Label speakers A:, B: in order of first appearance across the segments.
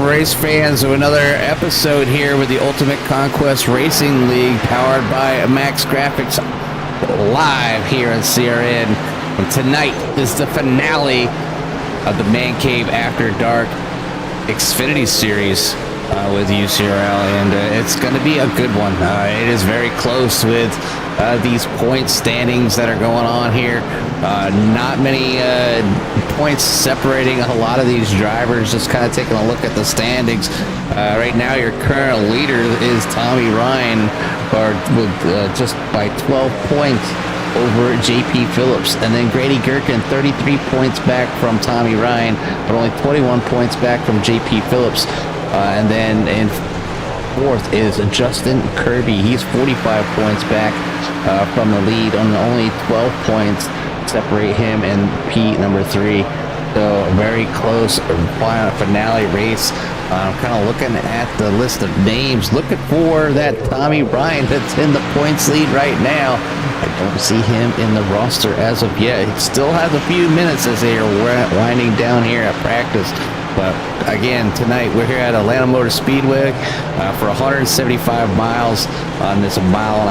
A: race fans, to another episode here with the Ultimate Conquest Racing League, powered by Max Graphics, live here on CRN. And tonight is the finale of the Man Cave After Dark Xfinity Series with Ucrl, and it's going to be a good one. It is very close with these point standings that are going on here. Not many points separating a lot of these drivers. Just kind of taking a look at the standings. Right now, your current leader is Tommy Ryan, with just by 12 points over JP Phillips, and then Grady Gherkin 33 points back from Tommy Ryan, but only 21 points back from JP Phillips. And then in fourth is Justin Kirby. He's 45 points back from the lead, on only 12 points separate him and Pete, number 3. So very close finale race. I'm kind of looking at the list of names, looking for that Tommy Ryan that's in the points lead right now. I don't see him in the roster as of yet. He still has a few minutes as they are winding down here at practice. But again, tonight we're here at Atlanta Motor Speedway for 175 miles on this 1.5 mile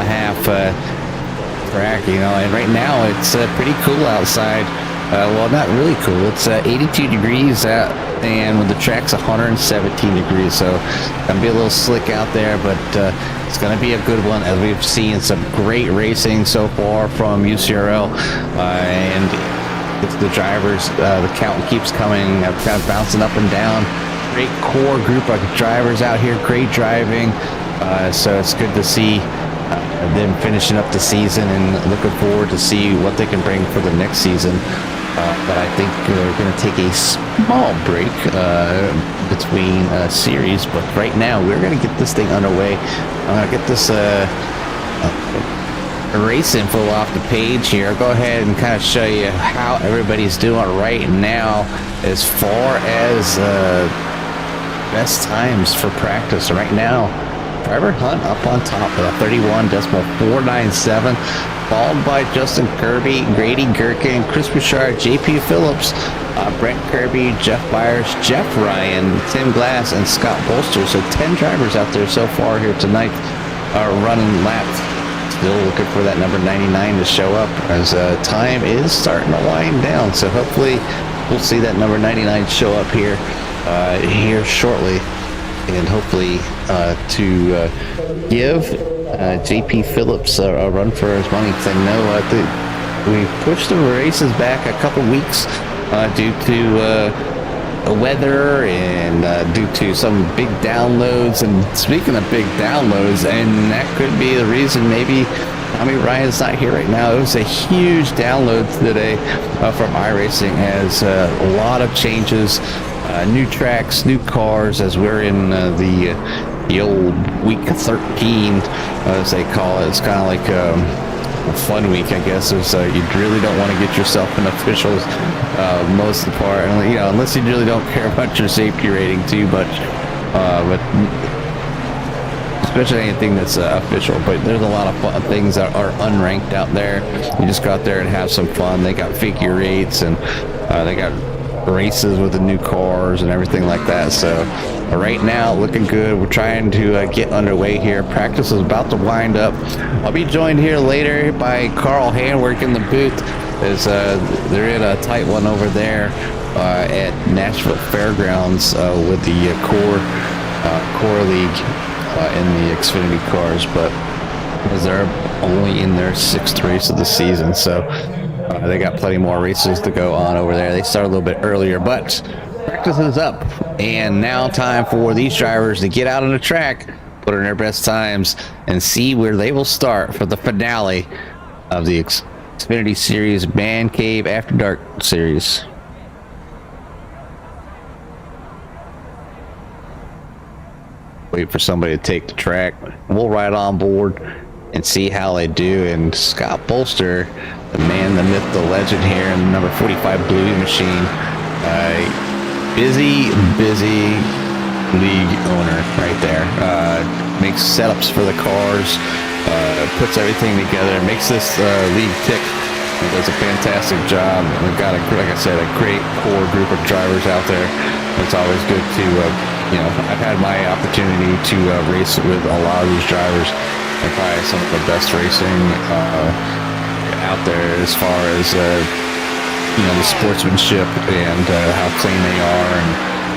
A: track, and right now it's pretty cool outside. Well, not really cool. It's 82 degrees out, and when the track's 117 degrees, so it's gonna be a little slick out there, but it's gonna be a good one, as we've seen some great racing so far from Ucrl, and the drivers, the count keeps coming, kind of bouncing up and down. Great core group of drivers out here, great driving, so it's good to see them finishing up the season, and looking forward to see what they can bring for the next season. But I think we're going to take a small break between series, but right now we're going to get this thing underway. I'm going to get this race info off the page here. I'll go ahead and kind of show you how everybody's doing right now as far as best times for practice. Right now, Trevor Hunt up on top with a 31.497, followed by Justin Kirby, Grady Gherkin, Chris Bouchard, JP Phillips, Brent Kirby, Jeff Byers, Jeff Ryan, Tim Glass, and Scott Bolster. So 10 drivers out there so far here tonight are running laps. Still looking for that number 99 to show up, as time is starting to wind down. So hopefully we'll see that number 99 show up here shortly, and hopefully to give JP Phillips a run for his money, because I know we pushed the races back a couple weeks due to weather and due to some big downloads. And speaking of big downloads, and that could be the reason maybe Tommy Ryan's not here right now. It was a huge download today from iRacing, as a lot of changes, new tracks, new cars, as we're in the old week 13, as they call it. It's kind of like a fun week, I guess. Is you really don't want to get yourself in officials most of the part, unless you really don't care about your safety rating too much, but especially anything that's official. But there's a lot of fun things that are unranked out there. You just go out there and have some fun. They got figure eights, and they got races with the new cars and everything like that. So right now, looking good. We're trying to get underway here. Practice is about to wind up. I'll be joined here later by Carl Handwerk in the booth, as they're in a tight one over there at Nashville Fairgrounds with the core league in the Xfinity cars, but as they're only in their 6th race of the season, so they got plenty more races to go on over there. They start a little bit earlier, but practice is up, and now time for these drivers to get out on the track, put in their best times, and see where they will start for the finale of the Xfinity Series Man Cave After Dark Series. Wait for somebody to take the track. We'll ride on board and see how they do. And Scott Bolster, the man, the myth, the legend here in the number 45 Bluey machine, busy league owner right there. Makes setups for the cars, puts everything together, makes this league tick. He does a fantastic job. We've got, like I said, a great core group of drivers out there. It's always good to I've had my opportunity to race with a lot of these drivers, and probably some of the best racing out there as far as the sportsmanship and how clean they are, and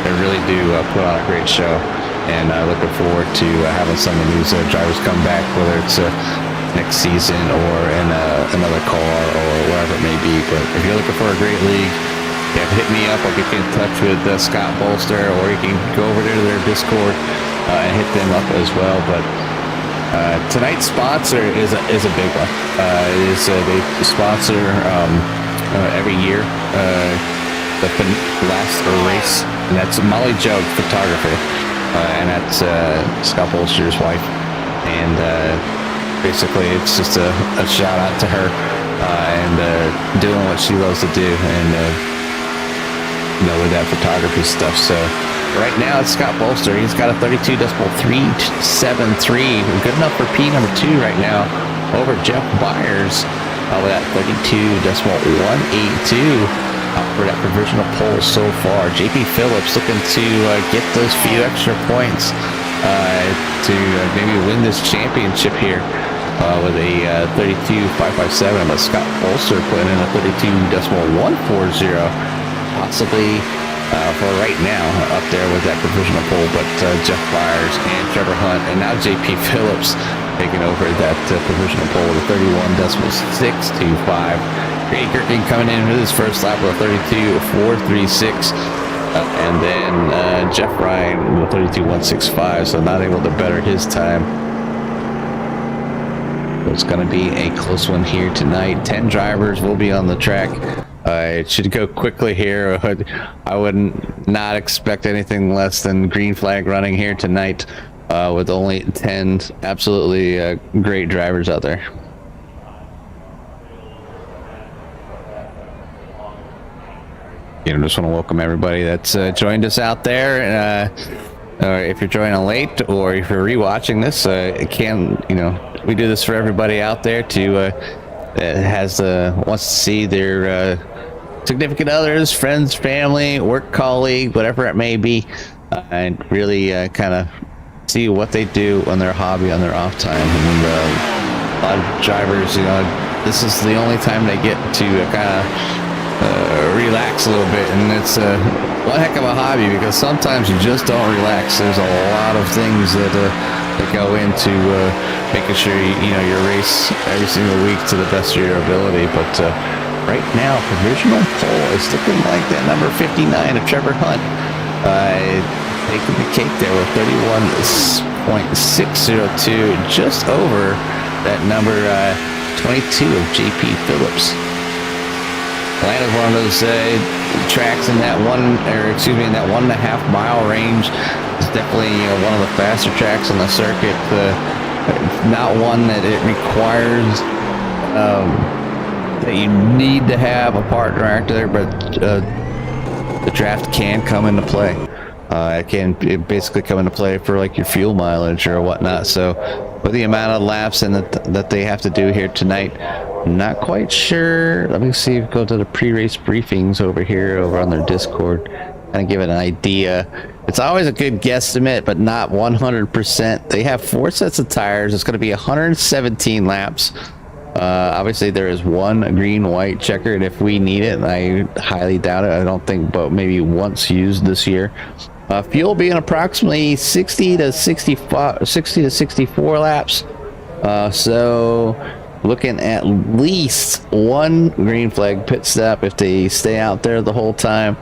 A: they really do put on a great show. And looking forward to having some of these drivers come back, whether it's next season or in another car or wherever it may be. But if you're looking for a great league, hit me up. I'll get you in touch with Scott Bolster, or you can go over there to their Discord and hit them up as well. But tonight's sponsor is a big one. They sponsor every year the last race, and that's Molly Joe Photography, and that's Scott Bolster's wife. And basically, it's just a shout out to her and doing what she loves to do, and with that photography stuff. So right now it's Scott Bolster. He's got a 32.373, good enough for P number 2 right now over Jeff Byers with that 32.182 for that provisional poll so far. JP Phillips looking to get those few extra points to maybe win this championship here with a 32.557, but Scott Bolster putting in a 32.140 possibly for right now up there with that provisional poll. But Jeff Byers and Trevor Hunt, and now JP Phillips taking over that provisional poll with a 31.625. Ray Gerken coming in with his first lap with a 32.436, and then Jeff Ryan with a 32.165, so not able to better his time. It's going to be a close one here tonight. 10 drivers will be on the track. It should go quickly here. I would not expect anything less than green flag running here tonight with only 10 absolutely great drivers out there. Just want to welcome everybody that's joined us out there. If you're joining late or if you're rewatching this, we do this for everybody out there wants to see their significant others, friends, family, work colleague, whatever it may be, and really kind of see what they do on their hobby, on their off time. And a lot of drivers, this is the only time they get to kind of relax a little bit, and it's one heck of a hobby, because sometimes you just don't relax. There's a lot of things that go into making sure you race every single week to the best of your ability. But right now, provisional poll is looking like that number 59 of Trevor Hunt taking the cake there with 31.602, just over that number 22 of JP Phillips. Atlanta's one of those tracks in that in that 1.5 mile range. It's definitely one of the faster tracks on the circuit. Not one that it requires that you need to have a partner out there, but the draft can come into play. It can basically come into play for like your fuel mileage or whatnot. So with the amount of laps that they have to do here tonight, not quite sure. Let me see. Go to the pre-race briefings over on their Discord, kind of give it an idea. It's always a good guesstimate, but not 100%. They have 4 sets of tires. It's going to be 117 laps. Obviously, there is one green-white checkered if we need it, and I highly doubt it. I don't think, but maybe once used this year. Fuel being approximately 60 to 64 laps. So looking at least one green flag pit stop if they stay out there the whole time.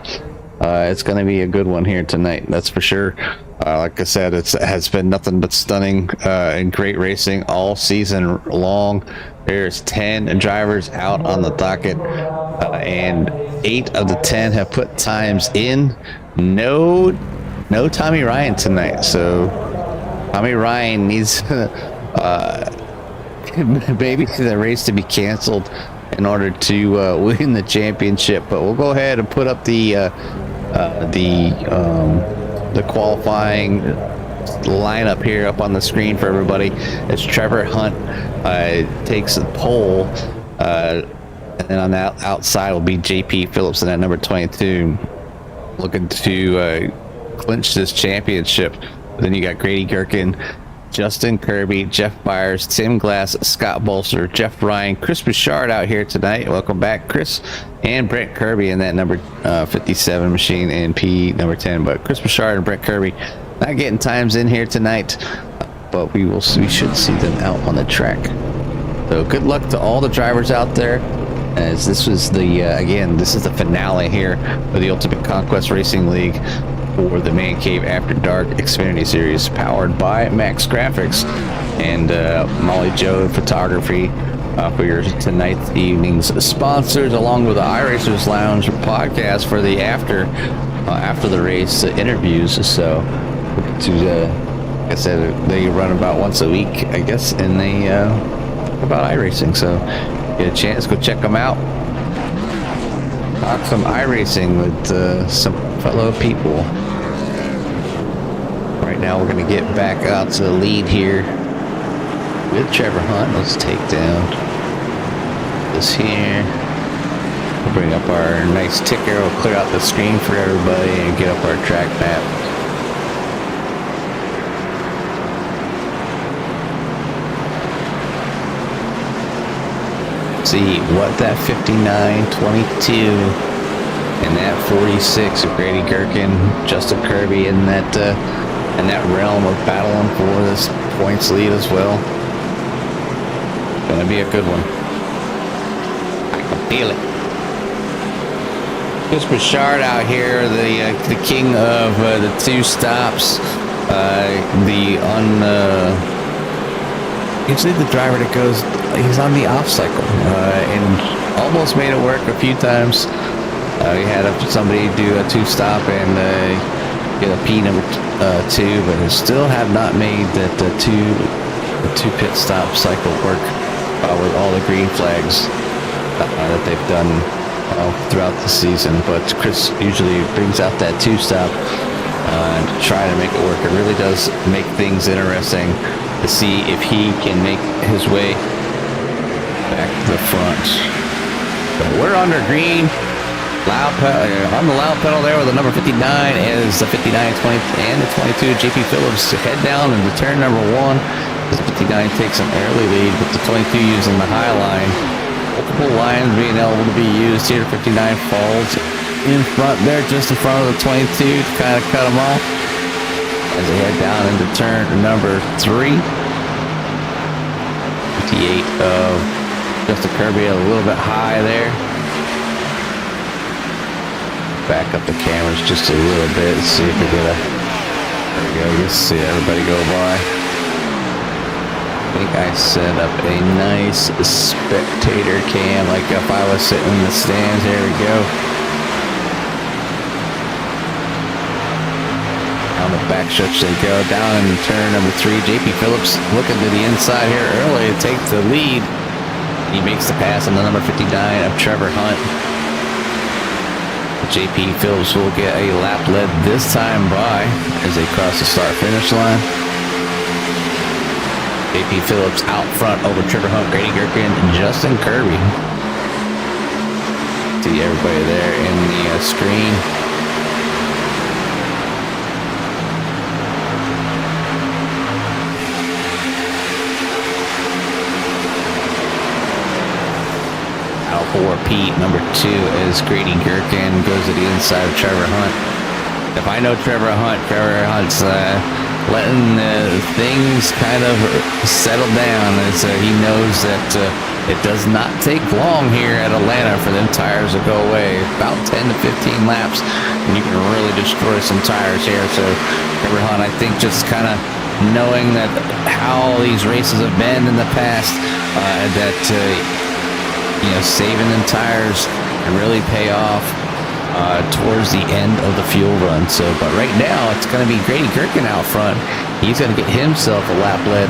A: It's going to be a good one here tonight, that's for sure. Like I said, it has been nothing but stunning and great racing all season long. There's 10 drivers out on the docket, and 8 of the 10 have put times in. No Tommy Ryan tonight, so Tommy Ryan needs maybe the race to be canceled in order to win the championship. But we'll go ahead and put up the qualifying lineup here up on the screen for everybody as Trevor Hunt takes the pole, and then on the outside will be JP Phillips in that number 22, looking to clinch this championship. Then you got Grady Gherkin, Justin Kirby, Jeff Byers, Tim Glass, Scott Bolster, Jeff Ryan, Chris Bouchard out here tonight. Welcome back, Chris, and Brent Kirby in that number 57 machine and P number 10. But Chris Bouchard and Brent Kirby not getting times in here tonight, but we should see them out on the track. So good luck to all the drivers out there, as this was the again, this is the finale here of the Ultimate Conquest Racing League for the Man Cave After Dark Xfinity Series, powered by Max Graphics and Molly Joe Photography for your tonight's evening's sponsors, along with the iRacers Lounge podcast for the after the race interviews. So like I said, they run about once a week, I guess, and they about iRacing. So get a chance, go check them out. Talk some iRacing with some fellow people. Right now we're going to get back out to the lead here with Trevor Hunt. Let's take down this here. We'll bring up our nice ticker. We'll clear out the screen for everybody and get up our track map. See what that 59.22 and that 46 of Grady Gherkin, Justin Kirby in that realm of battling for this points lead as well. Gonna be a good one. I can feel it. Chris Bouchard out here, the king of the two stops, usually the driver that goes, he's on the off cycle, and almost made it work a few times. We had somebody do a two-stop and get a P number 2, but they still have not made the two pit stop cycle work with all the green flags that they've done throughout the season. But Chris usually brings out that two-stop to try to make it work. It really does make things interesting to see if he can make his way back to the front. So we're under green. Loud on the loud pedal there with the number 59 is the 59, 20, and the 22. JP Phillips head down into turn number 1. The 59 takes an early lead, but the 22 using the high line. Multiple lines being able to be used here. 59 falls in front there, just in front of the 22 to kind of cut them off as they head down into turn number 3. 58 of Justin Kirby a little bit high there. Back up the cameras just a little bit, see if we get a, there we go, you see everybody go by. I think I set up a nice spectator cam, like if I was sitting in the stands. There we go. On the back stretch they go, down in turn number 3. JP Phillips looking to the inside here early to take the lead. He makes the pass on the number 59 of Trevor Hunt. JP Phillips will get a lap led this time by as they cross the start-finish line. JP Phillips out front over Trevor Hunt, Grady Gherkin, and Justin Kirby. See everybody there in the screen. For Pete, number 2 is Grady Gherkin, goes to the inside of Trevor Hunt. If I know Trevor Hunt's letting things kind of settle down, as he knows that it does not take long here at Atlanta for them tires to go away. About 10 to 15 laps, and you can really destroy some tires here. So Trevor Hunt, I think, just kind of knowing that how these races have been in the past, saving them tires and really pay off towards the end of the fuel run. So, but right now it's going to be Grady Gherkin out front. He's going to get himself a lap led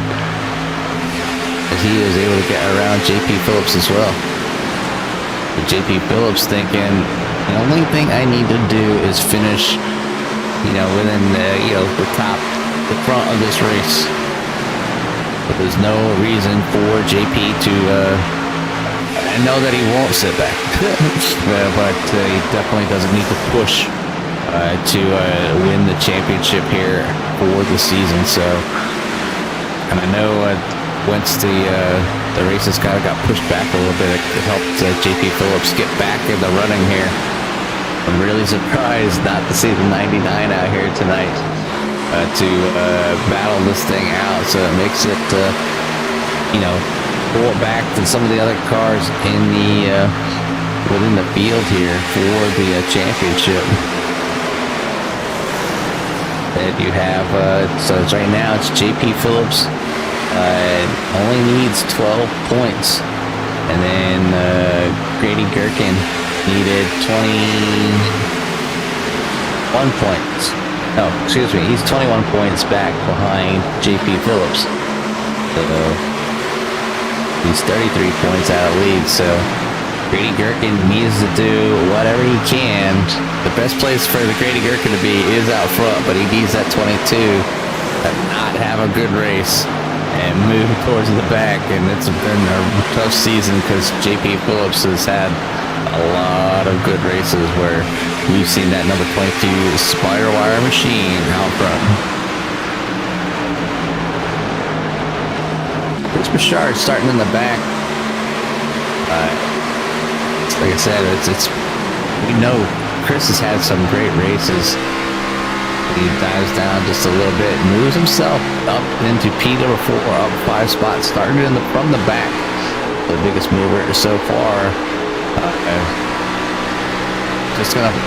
A: as he is able to get around JP Phillips as well. But JP Phillips thinking, the only thing I need to do is finish, within the front of this race. But there's no reason for JP to. I know that he won't sit back, but he definitely doesn't need to push to win the championship here for the season. So, and I know once the races kind of got pushed back a little bit, it helped JP Phillips get back in the running here. I'm really surprised not to see the 99 out here tonight to battle this thing out. So it makes it, pull it back to some of the other cars in the within the field here for the championship. And you have, so it's right now it's JP Phillips only needs 12 points. And then Grady Gherkin needed 21 points. No, excuse me, he's 21 points back behind JP Phillips. So he's 33 points out of lead. So Grady Gherkin needs to do whatever he can. The best place for the Grady Gherkin to be is out front, but he needs that 22 to not have a good race and move towards the back. And it's been a tough season because JP Phillips has had a lot of good races where we've seen that number 22 spider wire machine out front. Chris Bouchard starting in the back. Like I said, it's we know Chris has had some great races. He dives down just a little bit, moves himself up into P number 4, up 5 spots, starting from the back. The biggest mover so far.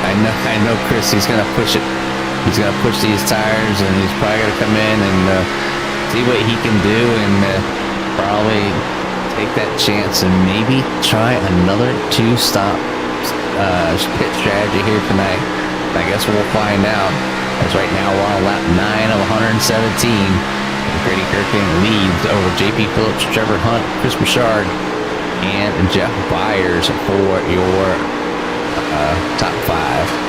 A: I know Chris. He's gonna push it. He's gonna push these tires, and he's probably gonna come in and see what he can do, and probably take that chance and maybe try another 2-stop pit strategy here tonight. I guess we'll find out. As right now we're on lap 9 of 117. Grady Gherkin leads over JP Phillips, Trevor Hunt, Chris Bouchard, and Jeff Byers for your top 5.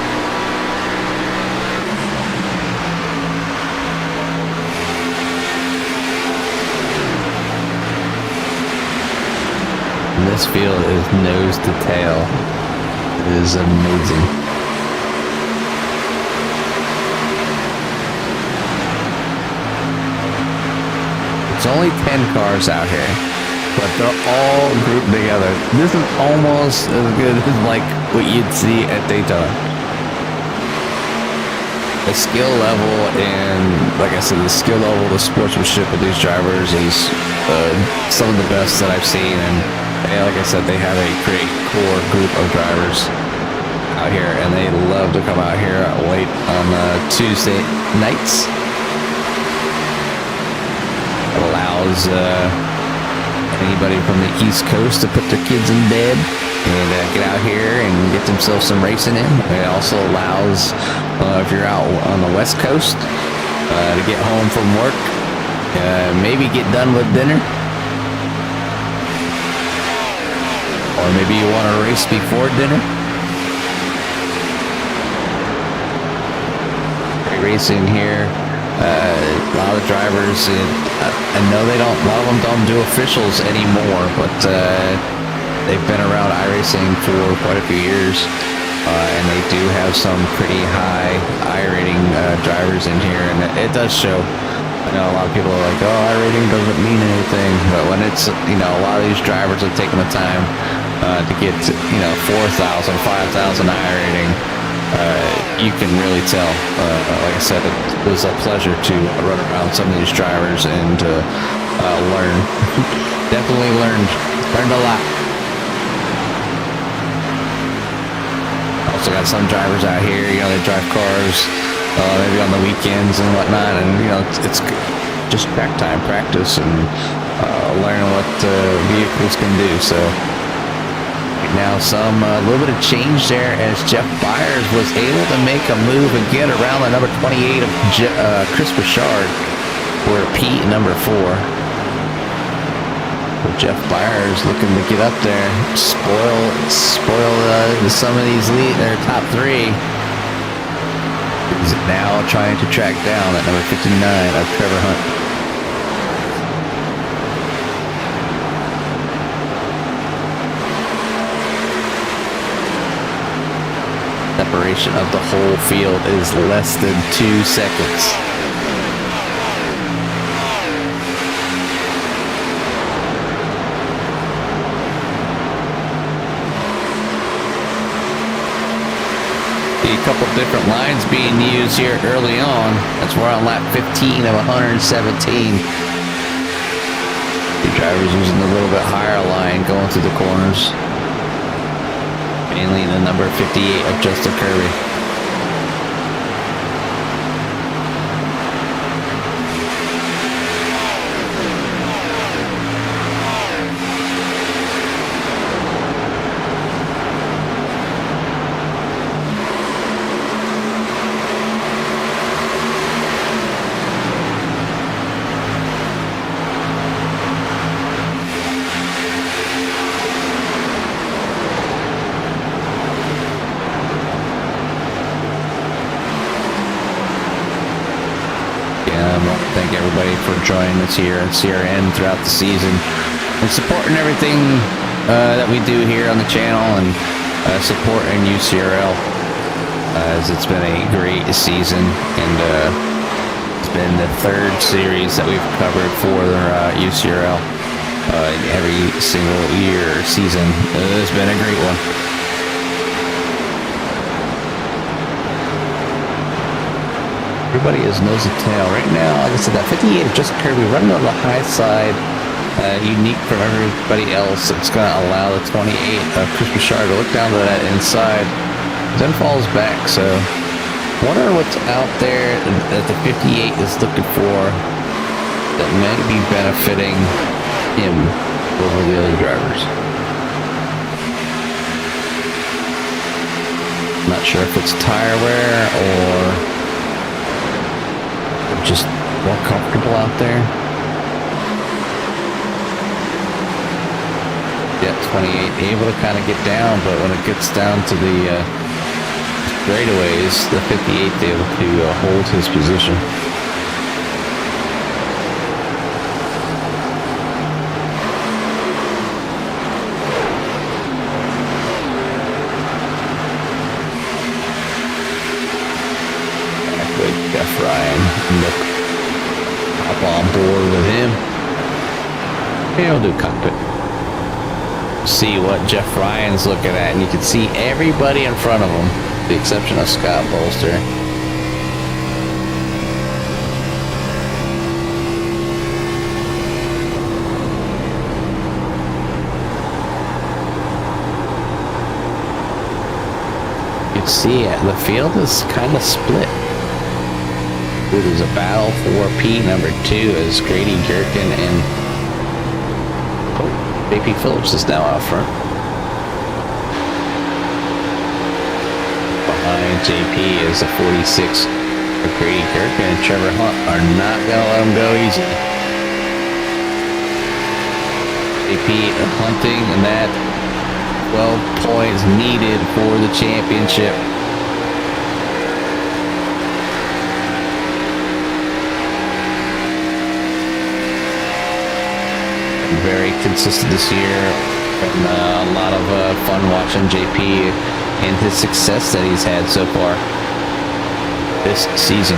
A: This field is nose to tail. It is amazing. It's only 10 cars out here, but they're all grouped together. This is almost as good as like what you'd see at Daytona. The skill level and, like I said, the skill level, the sportsmanship of these drivers is some of the best that I've seen. And like I said, they have a great core group of drivers out here, and they love to come out here late on Tuesday nights. It allows anybody from the East Coast to put their kids in bed and get out here and get themselves some racing in. It also allows, if you're out on the West Coast, to get home from work, maybe get done with dinner, or maybe you want to race before dinner. Great racing here. A lot of drivers, I know a lot of them don't do officials anymore, but they've been around iRacing for quite a few years, and they do have some pretty high iRating drivers in here, and it does show. I know a lot of people are like, oh, iRating doesn't mean anything, but when it's, a lot of these drivers have taken the time to get, 4,000, 5,000 iRating. You can really tell. Like I said, it was a pleasure to run around some of these drivers and learn. Definitely learned a lot. Also got some drivers out here, they drive cars maybe on the weekends and whatnot, and it's just track time practice and learning what vehicles can do. So now a little bit of change there as Jeff Byers was able to make a move and get around the number 28 of Chris Bouchard for P number 4. So Jeff Byers looking to get up there, spoil some of these top 3. He's now trying to track down that number 59 of Trevor Hunt. Separation of the whole field is less than 2 seconds. See a couple different lines being used here early on. That's we're on lap 15 of 117. The drivers using a little bit higher line going through the corners. Mainly the number 58 of Justin Kirby. Thank everybody for joining us here at CRN throughout the season and supporting everything that we do here on the channel and supporting UCRL as it's been a great season, and it's been the 3rd series that we've covered for the UCRL every single year or season. It's been a great one. Everybody is nose to tail right now. Like I said, that 58 of Justin Kirby running on the high side, unique from everybody else. It's going to allow the 28 of Chris Bouchard to look down to that inside, then falls back. So, wonder what's out there that the 58 is looking for that might be benefiting him over the other drivers. Not sure if it's tire wear or just more comfortable out there. Yeah, 28 able to kind of get down, but when it gets down to the straightaways, the 58 able to hold his position. Jeff Ryan, hop on board with him. He'll do cockpit. See what Jeff Ryan's looking at, and you can see everybody in front of him, with the exception of Scott Bolster. You can see it. The field is kind of split. It is a battle for P number 2 as Grady Gherkin and JP Phillips is now out front. Behind JP is the 46 of Grady Gherkin and Trevor Hunt are not going to let him go easy. JP hunting, and that 12 points needed for the championship. Very consistent this year, and a lot of fun watching JP and his success that he's had so far this season.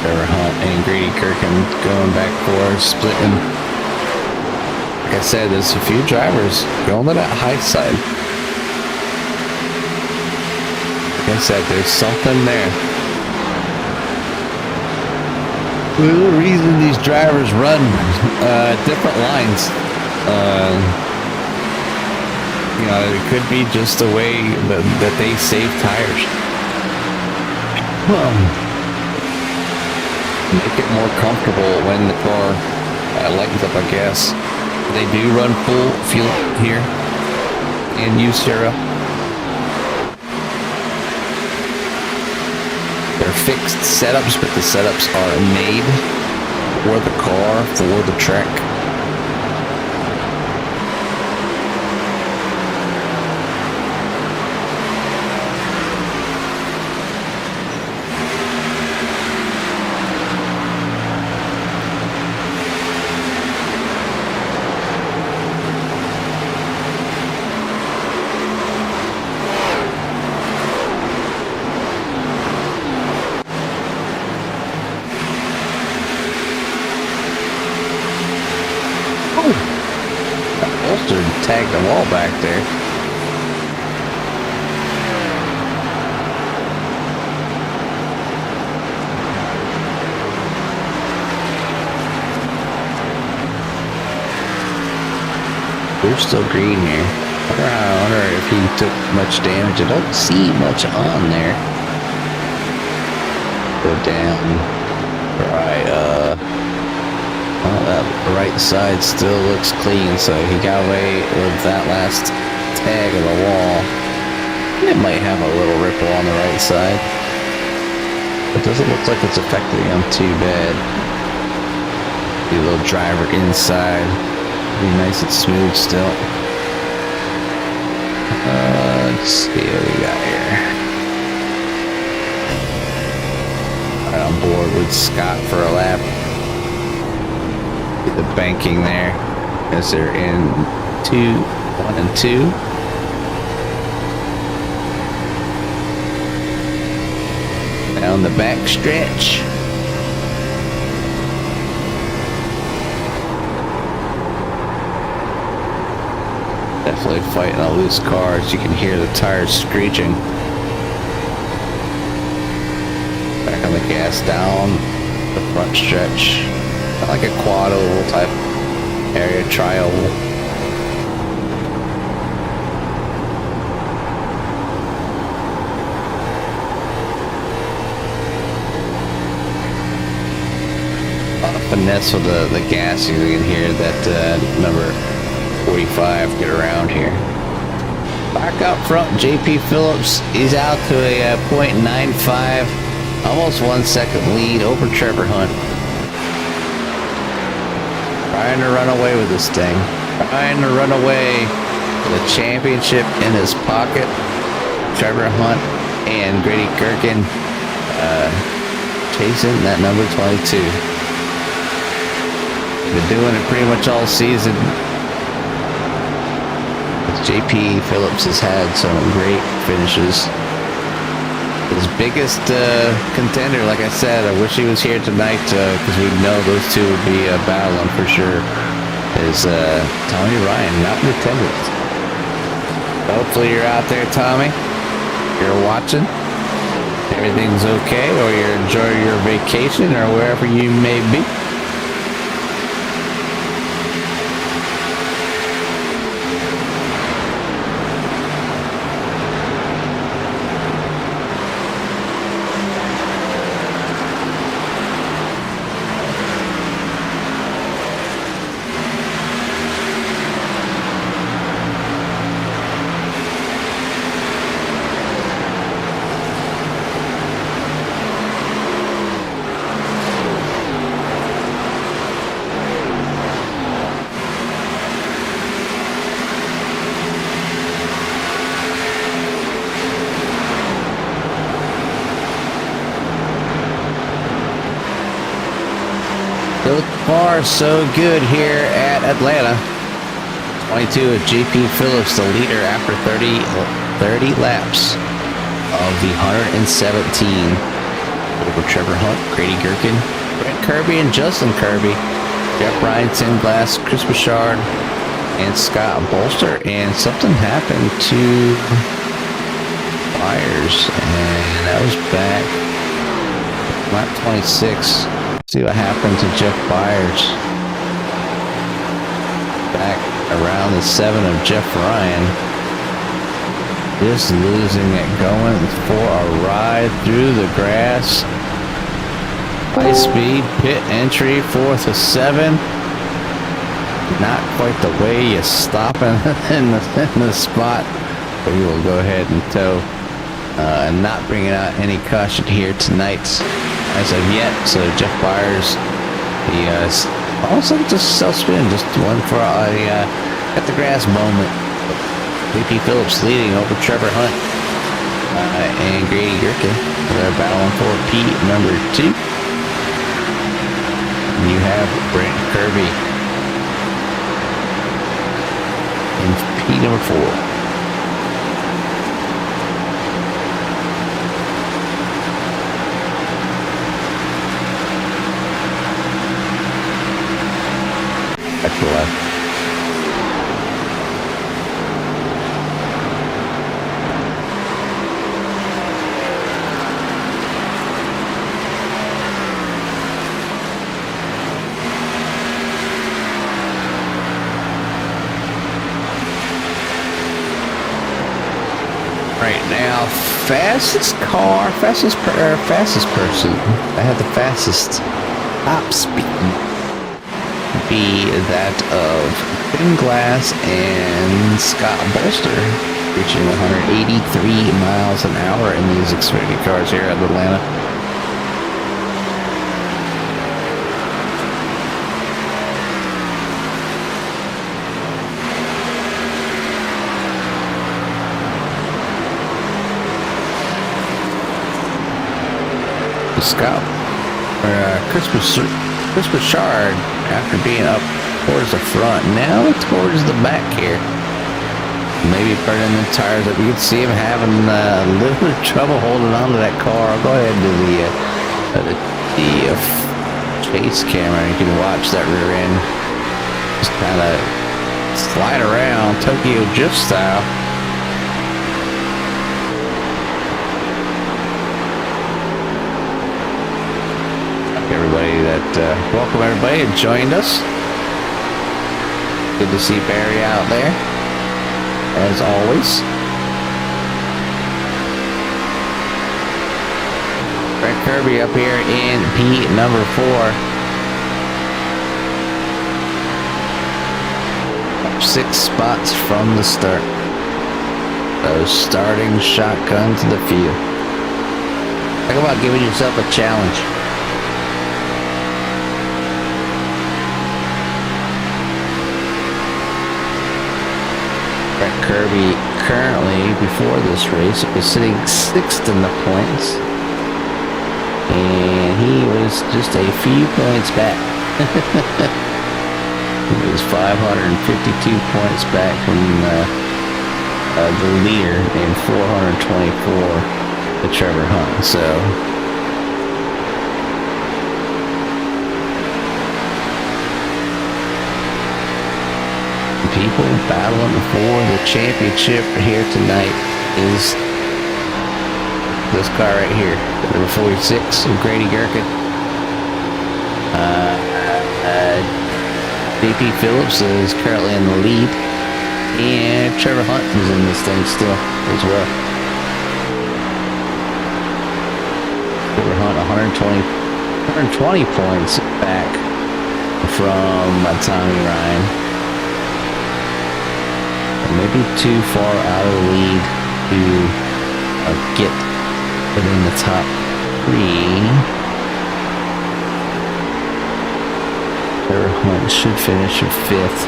A: Trevor Hunt and Grady Gherkin going back for splitting. Like I said, there's a few drivers going to that high side. Like I said, there's something there. The reason these drivers run different lines, you know, it could be just the way that they save tires. Make it more comfortable when the car lightens up, I guess. They do run full fuel here in UCRL. They're fixed setups, but the setups are made for the car, for the track. Bolster tagged the wall back there. We're still green here. I wonder if he took much damage. I don't see much on there. Go down. Right, the right side still looks clean, so he got away with that last tag of the wall. It might have a little ripple on the right side. It doesn't look like it's affecting him too bad. The little driver inside. Be nice and smooth still. Let's see what we got here. Right on board with Scott for a lap. Get the banking there as they're in 1 and 2. Down the back stretch. Definitely fighting a loose car, as you can hear the tires screeching. Back on the gas, down the front stretch. Not like a quad oval type area, tri-oval. A lot of finesse with the gas. You can hear that number 45 get around here. Back up front, JP Phillips, he's out to a .95, almost 1 second lead over Trevor Hunt. Trying to run away with this thing. Trying to run away with a championship in his pocket. Trevor Hunt and Grady Gherkin chasing that number 22. Been doing it pretty much all season. JP Phillips has had some great finishes. His biggest contender, like I said, I wish he was here tonight because we know those two would be battling for sure, is Tommy Ryan, not in attendance. Hopefully you're out there, Tommy. You're watching. Everything's okay, or you're enjoying your vacation, or wherever you may be. So far, so good here at Atlanta. 22 of JP Phillips, the leader after 30 laps of the 117 over Trevor Hunt, Grady Gherkin, Brent Kirby, and Justin Kirby, Jeff Ryan, Tim Glass, Chris Bouchard, and Scott Bolster. And something happened to Myers, and that was back lap 26. See what happened to Jeff Byers. Back around the 7 of Jeff Ryan. Just losing it, going for a ride through the grass. High speed pit entry, 4th of 7. Not quite the way you stop in the spot, but we will go ahead and tow and not bringing out any caution here tonight as of yet. So Jeff Byers, he almost like just self-spin, just one for a at the grass moment. JP Phillips leading over Trevor Hunt and Grady Gherkin. They're battling for P number 2. And you have Brent Kirby in P number 4. Back to the left. fastest person. I had the fastest top speed. Be that of Ben Glass and Scott Bolster, reaching 183 miles an hour in these Xfinity cars here at Atlanta. Scott, Chris Bouchard, after being up towards the front, now towards the back here. Maybe burning the tires up. You can see him having a little bit of trouble holding on to that car. I'll go ahead and do the chase camera. You can watch that rear end just kind of slide around Tokyo Drift style. Welcome everybody that joined us. Good to see Barry out there, as always. Brett Kirby up here in P number 4. 6 spots from the start. So starting shotgun to the field. Talk about giving yourself a challenge. Kirby currently, before this race, was sitting 6th in the points, and he was just a few points back. He was 552 points back from the leader and 424 to Trevor Hunt. So people battling for the championship here tonight is this car right here, number 46, Grady Gherkin. JP Phillips is currently in the lead, and Trevor Hunt is in this thing still as well. Trevor Hunt 120 points back from Tommy Ryan. Maybe too far out of the lead to get within the top 3. Trevor Hunt should finish in 5th.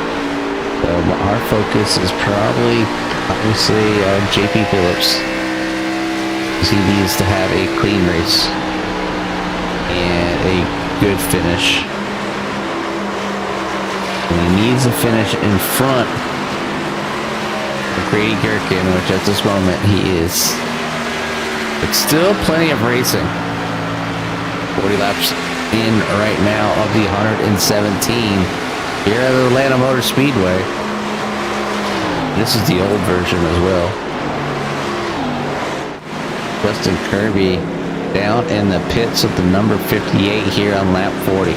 A: So our focus is probably, obviously, JP Phillips, because he needs to have a clean race and a good finish. And he needs to finish in front Grady Gherkin, which at this moment he is. But still plenty of racing. 40 laps in right now of the 117 here at Atlanta Motor Speedway. This is the old version as well. Justin Kirby down in the pits of the number 58 here on lap 40.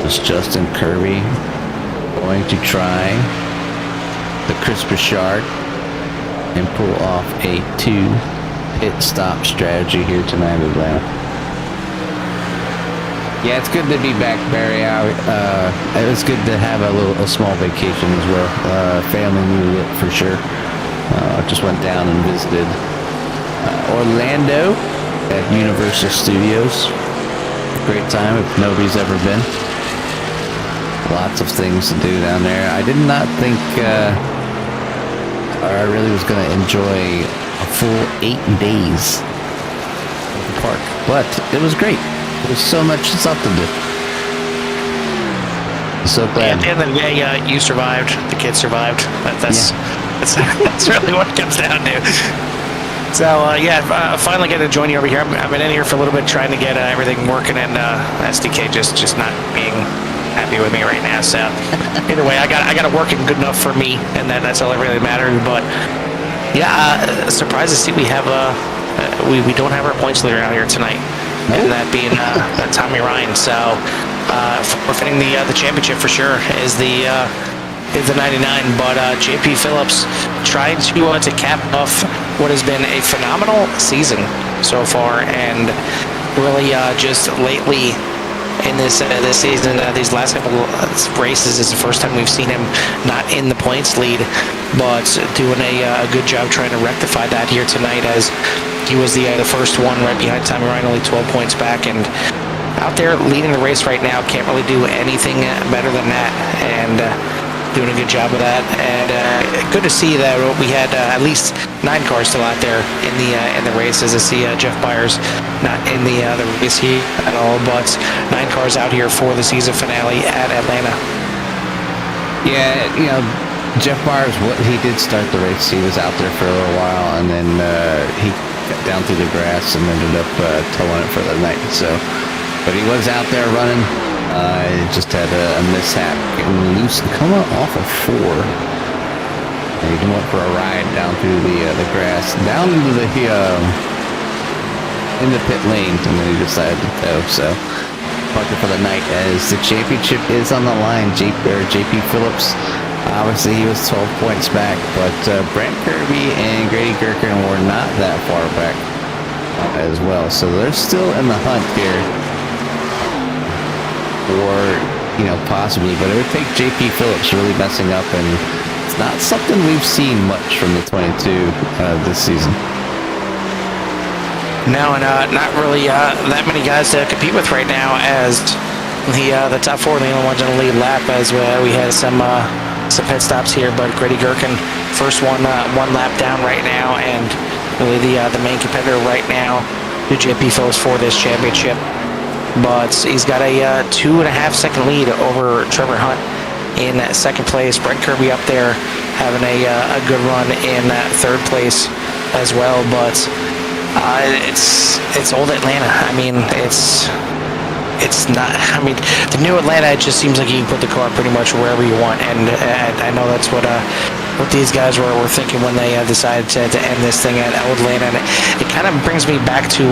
A: It's Justin Kirby going to try the Chris Bouchard and pull off a 2 pit stop strategy here tonight in Atlanta. Yeah, it's good to be back, Barry. It was good to have a small vacation as well. Family needed it for sure. Just went down and visited Orlando at Universal Studios. Great time if nobody's ever been. Lots of things to do down there. I did not think I really was going to enjoy a full 8 days of the park, but it was great. There was so much stuff to do. So glad.
B: At the end of the day, you survived. The kids survived. That's really what it comes down to. So finally get to join you over here. I've been in here for a little bit trying to get everything working, and SDK just not being happy with me right now. So either way, I got it working good enough for me, and that's all that really matters. But yeah, surprised to see we have we don't have our points leader out here tonight, and that being Tommy Ryan. So we're winning the championship for sure is the is the 99. But JP Phillips trying to cap off what has been a phenomenal season so far, and really just lately in this season, these last couple races is the first time we've seen him not in the points lead, but doing a good job trying to rectify that here tonight, as he was the first one right behind Tommy Ryan, only 12 points back, and out there leading the race right now. Can't really do anything better than that, and doing a good job of that. And good to see that we had at least 9 cars still out there in the races. I see Jeff Byers not in the race here at all, but 9 cars out here for the season finale at Atlanta.
A: Yeah, Jeff Byers, he did start the race. He was out there for a little while, and then he got down through the grass and ended up towing it for the night. So, but he was out there running. Just had a mishap getting loose, coming off of 4. And he went for a ride down through the grass, down into the in the pit lane, and then he decided to tow. So parked it for the night, as the championship is on the line. JP Phillips, obviously he was 12 points back, but Brent Kirby and Grady Gherkin were not that far back as well. So they're still in the hunt here. Or, possibly, but it would take JP Phillips really messing up, and it's not something we've seen much from the 22 this season.
B: No, and not really that many guys to compete with right now, as the top 4 are the only ones on the lead lap, as we had some pit stops here. But Grady Gherkin, first one lap down right now, and really the main competitor right now to JP Phillips for this championship. But he's got a 2.5-second lead over Trevor Hunt in second place. Brent Kirby up there having a good run in third place as well. But it's old Atlanta. I mean, it's not. I mean, the new Atlanta, it just seems like you can put the car pretty much wherever you want, and I know that's what these guys were thinking when they decided to end this thing at old Atlanta. And it kind of brings me back to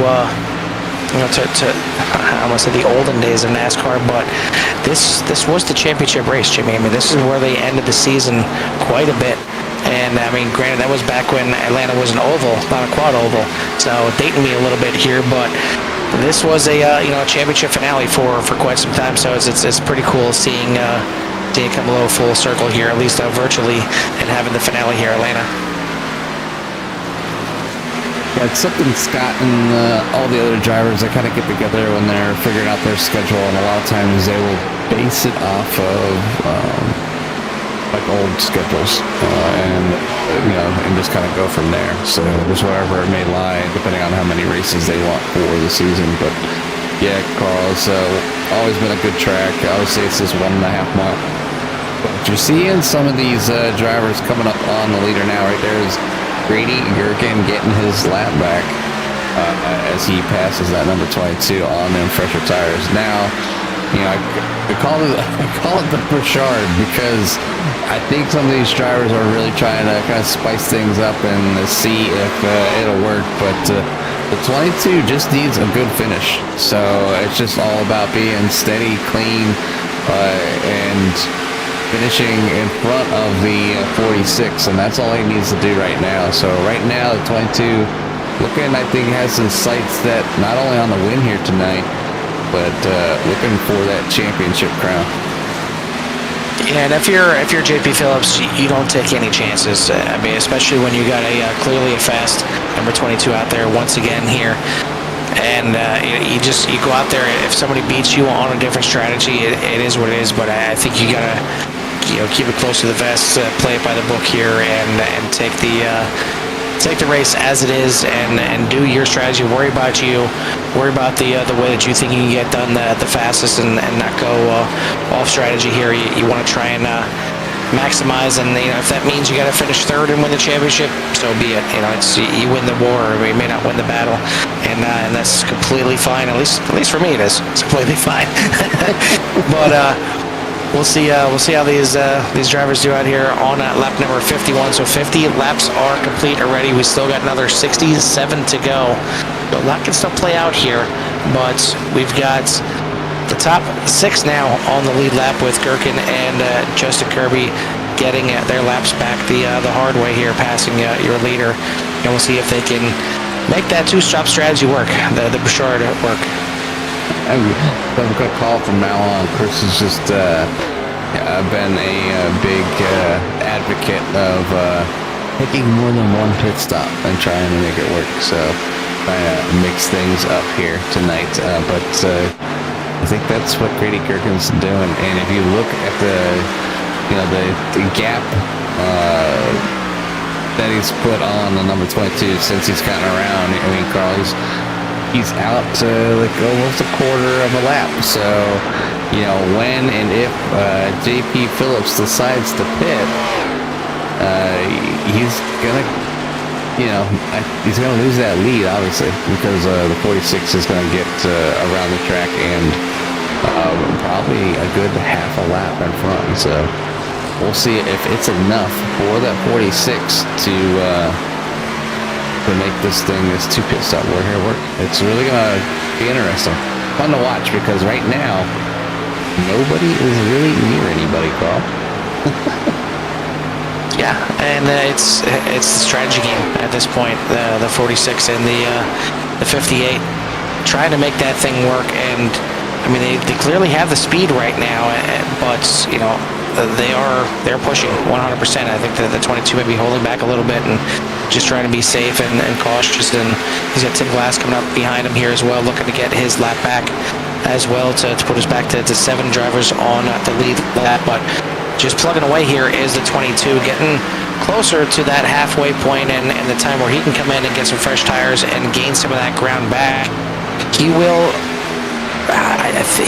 B: I almost said the olden days of NASCAR, but this was the championship race, Jimmy. I mean, this is where they ended the season quite a bit. And I mean, granted, that was back when Atlanta was an oval, not a quad oval, so dating me a little bit here, but this was a championship finale for quite some time. So it's pretty cool seeing it come a little full circle here, at least virtually, and having the finale here at Atlanta.
A: Yeah, it's something Scott and all the other drivers, they kind of get together when they're figuring out their schedule, and a lot of times they will base it off of like old schedules, and just kind of go from there. So just wherever it may lie, depending on how many races they want for the season. But yeah, Carl's always been a good track. Obviously, it's this 1.5 mile. But you're seeing some of these drivers coming up on the leader now. Right there is Grady Gherkin getting his lap back as he passes that number 22 on them fresher tires. Now, I call it the Burchard, because I think some of these drivers are really trying to kind of spice things up and see if it'll work. But the 22 just needs a good finish. So it's just all about being steady, clean, and finishing in front of the 46, and that's all he needs to do right now. So right now, the 22 looking, I think, has his sights set not only on the win here tonight, but looking for that championship crown.
B: Yeah, and if you're JP Phillips, you don't take any chances. I mean, especially when you got clearly a fast number 22 out there once again here. And you go out there. If somebody beats you on a different strategy, it is what it is. But I think you gotta keep it close to the vest, play it by the book here, and take the race as it is, and do your strategy. Worry about the way that you think you can get done the fastest, and not go off strategy here. You want to try and maximize, and if that means you got to finish third and win the championship, so be it. You win the war, or you may not win the battle, and that's completely fine. At least for me, it is. It's completely fine. But we'll see how these drivers do out here on lap number 51. So 50 laps are complete already. We still got another 67 to go. So a lot can still play out here, but we've got the top 6 now on the lead lap, with Gherkin and Justin Kirby getting their laps back the hard way here, passing your leader. And we'll see if they can make that two-stop strategy work, the Bouchard work.
A: I'm a quick call from now on. Chris has just been a big advocate of taking more than one pit stop and trying to make it work. So trying to mix things up here tonight. But I think that's what Grady Gherkin's doing. And if you look at the gap that he's put on the number 22 since he's gotten around. I mean, Carl, he's out like almost a quarter of a lap. So, when and if JP Phillips decides to pit, he's gonna, he's gonna lose that lead, obviously, because the 46 is gonna get around the track and probably a good half a lap in front. So we'll see if it's enough for that 46 to make this two pit stop work. It's really gonna be interesting, fun to watch, because right now nobody is really near anybody, Carl.
B: Yeah, and it's the strategy game at this point. The 46 and the 58 trying to make that thing work, and I mean they clearly have the speed right now, but they're pushing 100%. I think the 22 may be holding back a little bit and just trying to be safe and cautious. And he's got Tim Glass coming up behind him here as well, looking to get his lap back as well to put us back to 7 drivers on the lead lap. But just plugging away here is the 22, getting closer to that halfway point and the time where he can come in and get some fresh tires and gain some of that ground back. He will.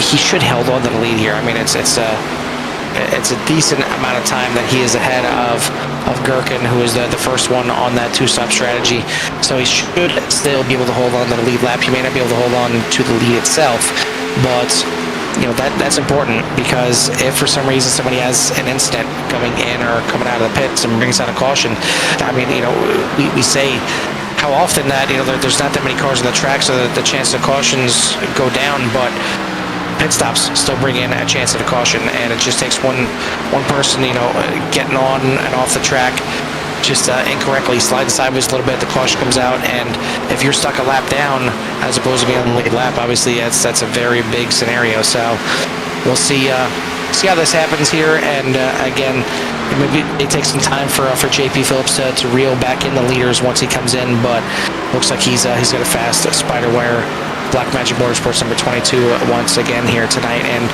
B: He should hold on to the lead here. I mean, it's a decent amount of time that he is ahead of Gherkin, who is the first one on that two-stop strategy. So he should still be able to hold on to the lead lap. He may not be able to hold on to the lead itself, but that's important, because if for some reason somebody has an incident coming in or coming out of the pits and brings out a caution, I mean, we say how often that there's not that many cars on the track, so that the chance of cautions go down, but pit stops still bring in a chance at a caution, and it just takes one person, getting on and off the track just incorrectly, sliding sideways a little bit, the caution comes out, and if you're stuck a lap down as opposed to being on the lead lap, obviously that's a very big scenario. So we'll see how this happens here, and again, maybe it takes some time for JP Phillips to reel back in the leaders once he comes in, but looks like he's got a fast spider wire Black Magic Motorsports number 22 once again here tonight, and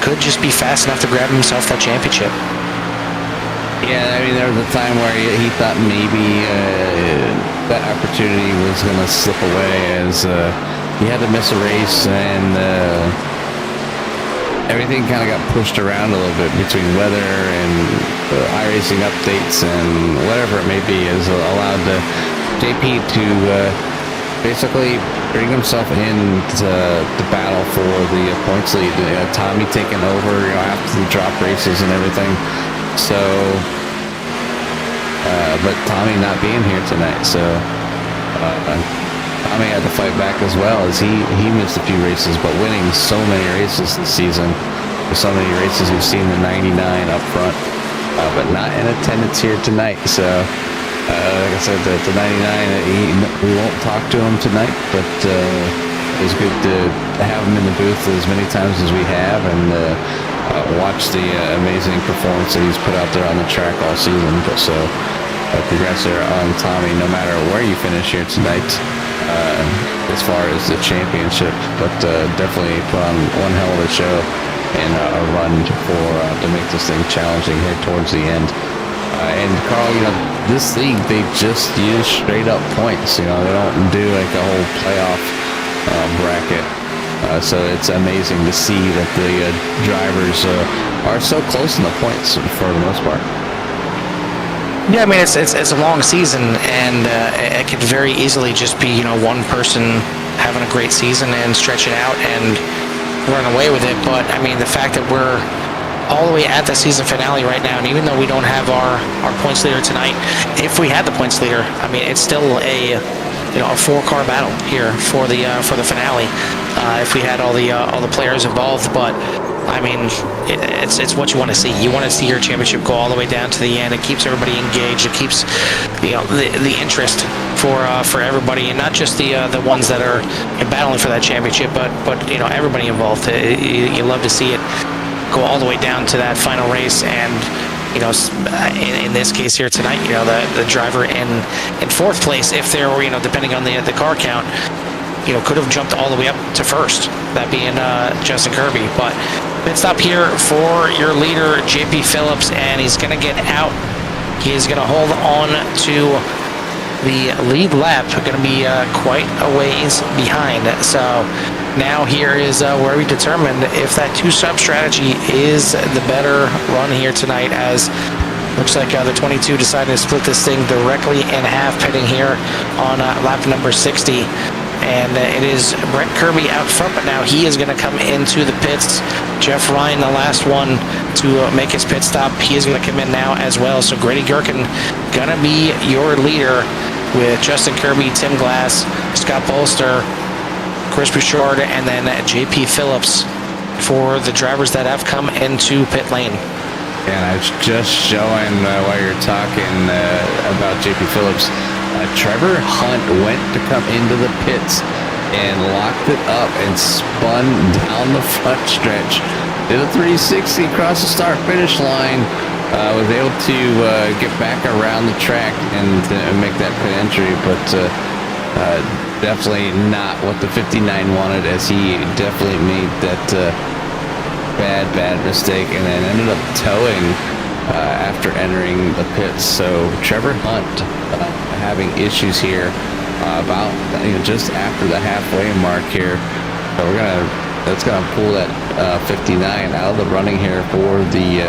B: could just be fast enough to grab himself that championship.
A: Yeah, I mean, there was a time where he thought maybe that opportunity was going to slip away, as he had to miss a race, and everything kind of got pushed around a little bit between weather and iRacing updates and whatever it may be, is allowed JP to basically bring himself into the battle for the points lead. Tommy taking over after the drop races and everything. So, but Tommy not being here tonight, so Tommy had to fight back as well, as he missed a few races, but winning so many races this season. There's so many races we've seen the 99 up front, but not in attendance here tonight. So, like I said, the 99, we won't talk to him tonight, but it was good to have him in the booth as many times as we have, and watch the amazing performance that he's put out there on the track all season. But so congrats there on Tommy, no matter where you finish here tonight, as far as the championship. But definitely put on one hell of a show and a run to make this thing challenging here towards the end. And Carl, this league, they just use straight up points. They don't do like a whole playoff bracket. So it's amazing to see that the drivers are so close in the points for the most part.
B: Yeah, I mean, it's a long season, and it could very easily just be one person having a great season and stretching out and run away with it. But I mean, the fact that we're all the way at the season finale right now, and even though we don't have our points leader tonight, if we had the points leader, I mean, it's still a 4-car battle here for the finale. If we had all the players involved, but I mean, it's what you want to see. You want to see your championship go all the way down to the end. It keeps everybody engaged. It keeps, the interest for everybody, and not just the ones that are battling for that championship, but everybody involved. You love to see it go all the way down to that final race, and in this case here tonight, the driver in fourth place, if there were, depending on the car count, could have jumped all the way up to first, that being Justin Kirby. But pit stop here for your leader, JP Phillips, and he's going to get out. He is going to hold on to the lead lap, going to be quite a ways behind. So now here is where we determine if that two-stop strategy is the better run here tonight, as looks like the 22 decided to split this thing directly in half, pitting here on lap number 60. And it is Brett Kirby out front, but now he is going to come into the pits. Jeff Ryan, the last one to make his pit stop, he is going to come in now as well. So Grady Gherkin going to be your leader, with Justin Kirby, Tim Glass, Scott Bolster, Chris Bouchard, and then JP Phillips for the drivers that have come into pit lane.
A: And I was just showing while you're talking about JP Phillips, Trevor Hunt went to come into the pits and locked it up and spun down the front stretch. Did a 360 across the start finish line. Was able to get back around the track and make that pit entry, but definitely not what the 59 wanted, as he definitely made that bad mistake, and then ended up towing after entering the pits. So Trevor Hunt having issues here about just after the halfway mark here. So that's gonna pull that 59 out of the running here for the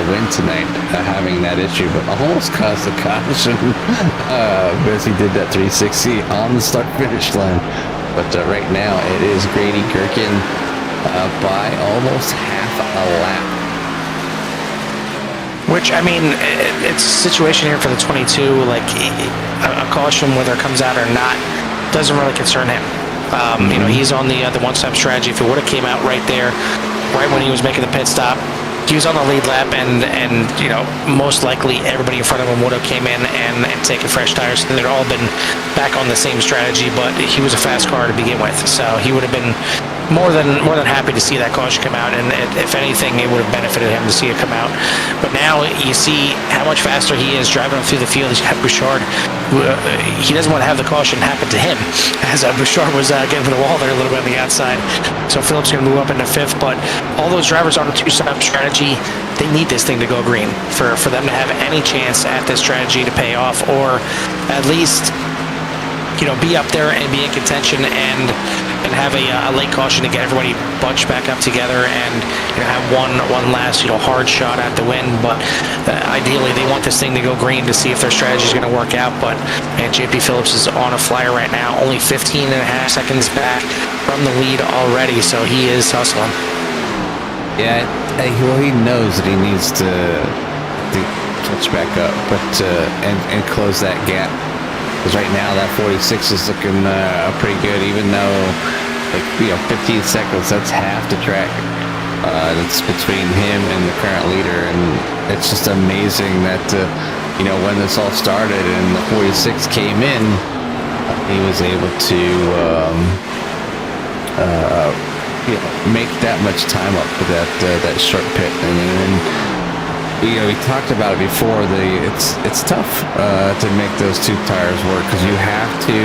A: win tonight, having that issue, but almost caused a caution because he did that 360 on the start finish line. But right now it is Grady Gherkin by almost half a lap. Which,
B: I mean, it's a situation here for the 22, like a caution, whether it comes out or not, doesn't really concern him. He's on the one-stop strategy. If it would have came out right there, right when he was making the pit stop, he was on the lead lap, and most likely everybody in front of him would have came in and taken fresh tires. They'd all been back on the same strategy, but he was a fast car to begin with, so he would have been more than happy to see that caution come out, and if anything, it would have benefited him to see it come out. But now you see how much faster he is driving through the field. He's got Bouchard. He doesn't want to have the caution happen to him, as Bouchard was getting to the wall there a little bit on the outside. So Phillips going to move up into fifth, but all those drivers on a two-stop strategy, they need this thing to go green for them to have any chance at this strategy to pay off, or at least be up there and be in contention, and have a late caution to get everybody bunched back up together, and have one last hard shot at the win. But ideally they want this thing to go green to see if their strategy is going to work out. But JP Phillips is on a flyer right now, only 15 and a half seconds back from the lead already, so he is hustling.
A: Yeah, he knows that he needs to catch back up, but and close that gap. Because right now that 46 is looking pretty good, even though 15 seconds, that's half the track that's between him and the current leader. And it's just amazing that when this all started and the 46 came in, he was able to make that much time up for that short pit. And then we talked about it before. It's tough to make those two tires work, because you have to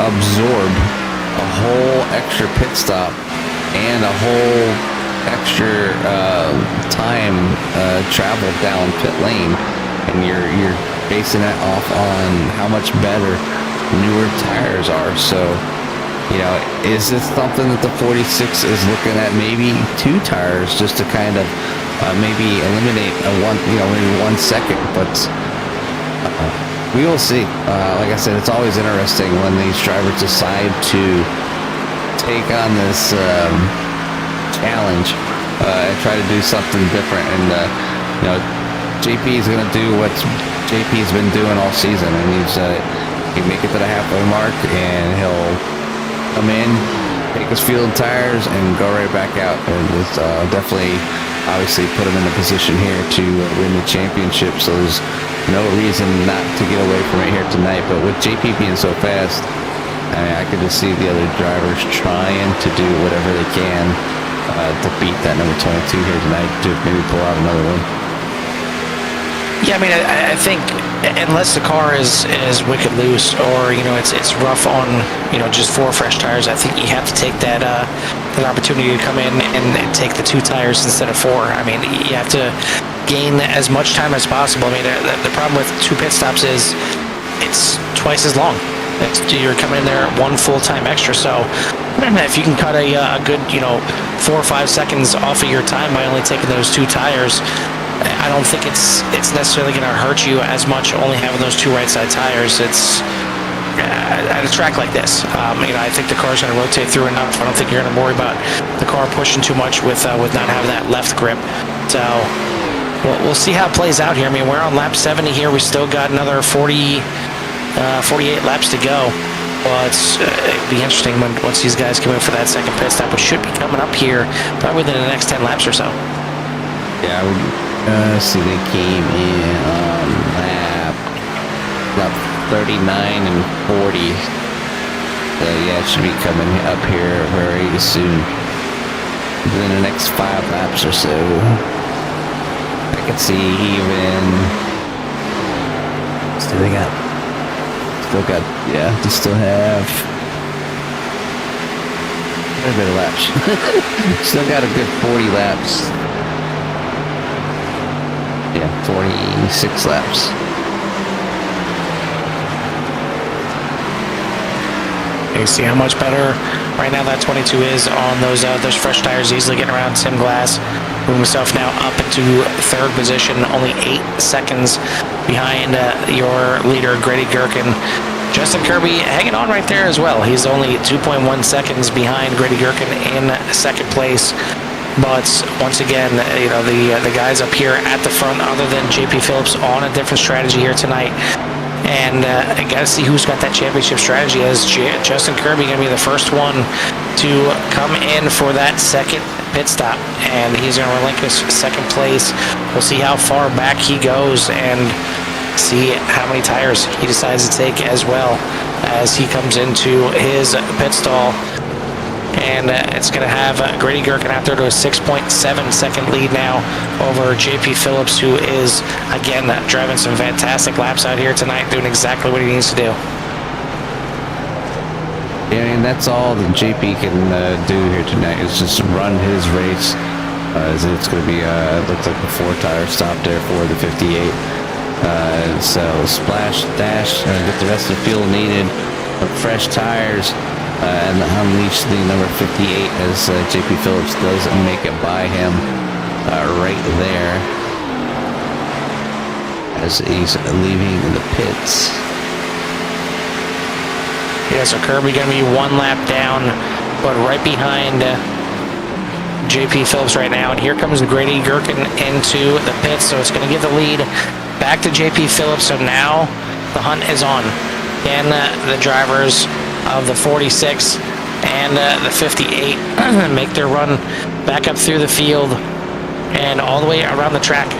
A: absorb a whole extra pit stop and a whole extra time traveled down pit lane, and you're basing that off on how much better newer tires are. So is this something that the 46 is looking at, maybe two tires just to kind of maybe eliminate maybe 1 second? But we will see. Like I said, it's always interesting when these drivers decide to take on this challenge and try to do something different. And JP is going to do what JP's been doing all season, and he'll make it to the halfway mark, and he'll come in, take his field tires and go right back out. And it's definitely, obviously, put him in a position here to win the championship. So there's no reason not to get away from it here tonight. But with JP being so fast, I mean, I could just see the other drivers trying to do whatever they can to beat that number 22 here tonight, to maybe pull out another one.
B: Yeah, I mean, I think unless the car is wicked loose, or it's rough on just 4 fresh tires, I think you have to take that opportunity to come in and take the 2 tires instead of 4. I mean, you have to gain as much time as possible. I mean, the problem with 2 pit stops is it's twice as long. You're coming in there 1 full time extra. So if you can cut a good 4 or 5 seconds off of your time by only taking those 2 tires, I don't think it's necessarily going to hurt you as much only having those 2 right side tires. It's at a track like this, I think the car's going to rotate through enough. I don't think you're going to worry about the car pushing too much with not having that left grip. So we'll see how it plays out here. I mean, we're on lap 70 here. We still got another 48 laps to go. Well, it'd be interesting once these guys come in for that second pit stop, which should be coming up here probably within the next 10 laps or so.
A: Yeah, see, they came in on lap 39 and 40. So yeah, it should be coming up here very soon. Within the next 5 laps or so. I can see even they still have a bit of laps. Still got a good 40 laps. Yeah, 46 laps.
B: You see how much better right now that 22 is on those fresh tires, easily getting around Tim Glass. Moving himself now up into 3rd position, only 8 seconds behind your leader, Grady Gherkin. Justin Kirby hanging on right there as well. He's only 2.1 seconds behind Grady Gherkin in 2nd place. But once again, the guys up here at the front, other than JP Phillips, on a different strategy here tonight. And I got to see who's got that championship strategy. As Justin Kirby going to be the first one to come in for that second pit stop, and he's going to relinquish 2nd place. We'll see how far back he goes and see how many tires he decides to take as well as he comes into his pit stall. And it's going to have Grady Gherkin out there to a 6.7 second lead now over JP Phillips, who is, again, driving some fantastic laps out here tonight, doing exactly what he needs to do.
A: Yeah, I mean, that's all that JP can do here tonight is just run his race. It's going to be, looks like a 4-tire stop there for the 58. So splash, dash, get the rest of the fuel needed, fresh tires. And unleash the number 58 as JP Phillips does make it by him right there as he's leaving the pits.
B: Yeah, so Kirby going to be 1 lap down, but right behind JP Phillips right now. And here comes Grady Gherkin into the pits, so it's going to give the lead back to JP Phillips. So now the hunt is on. Can the drivers of the 46 and the 58 make their run back up through the field and all the way around the track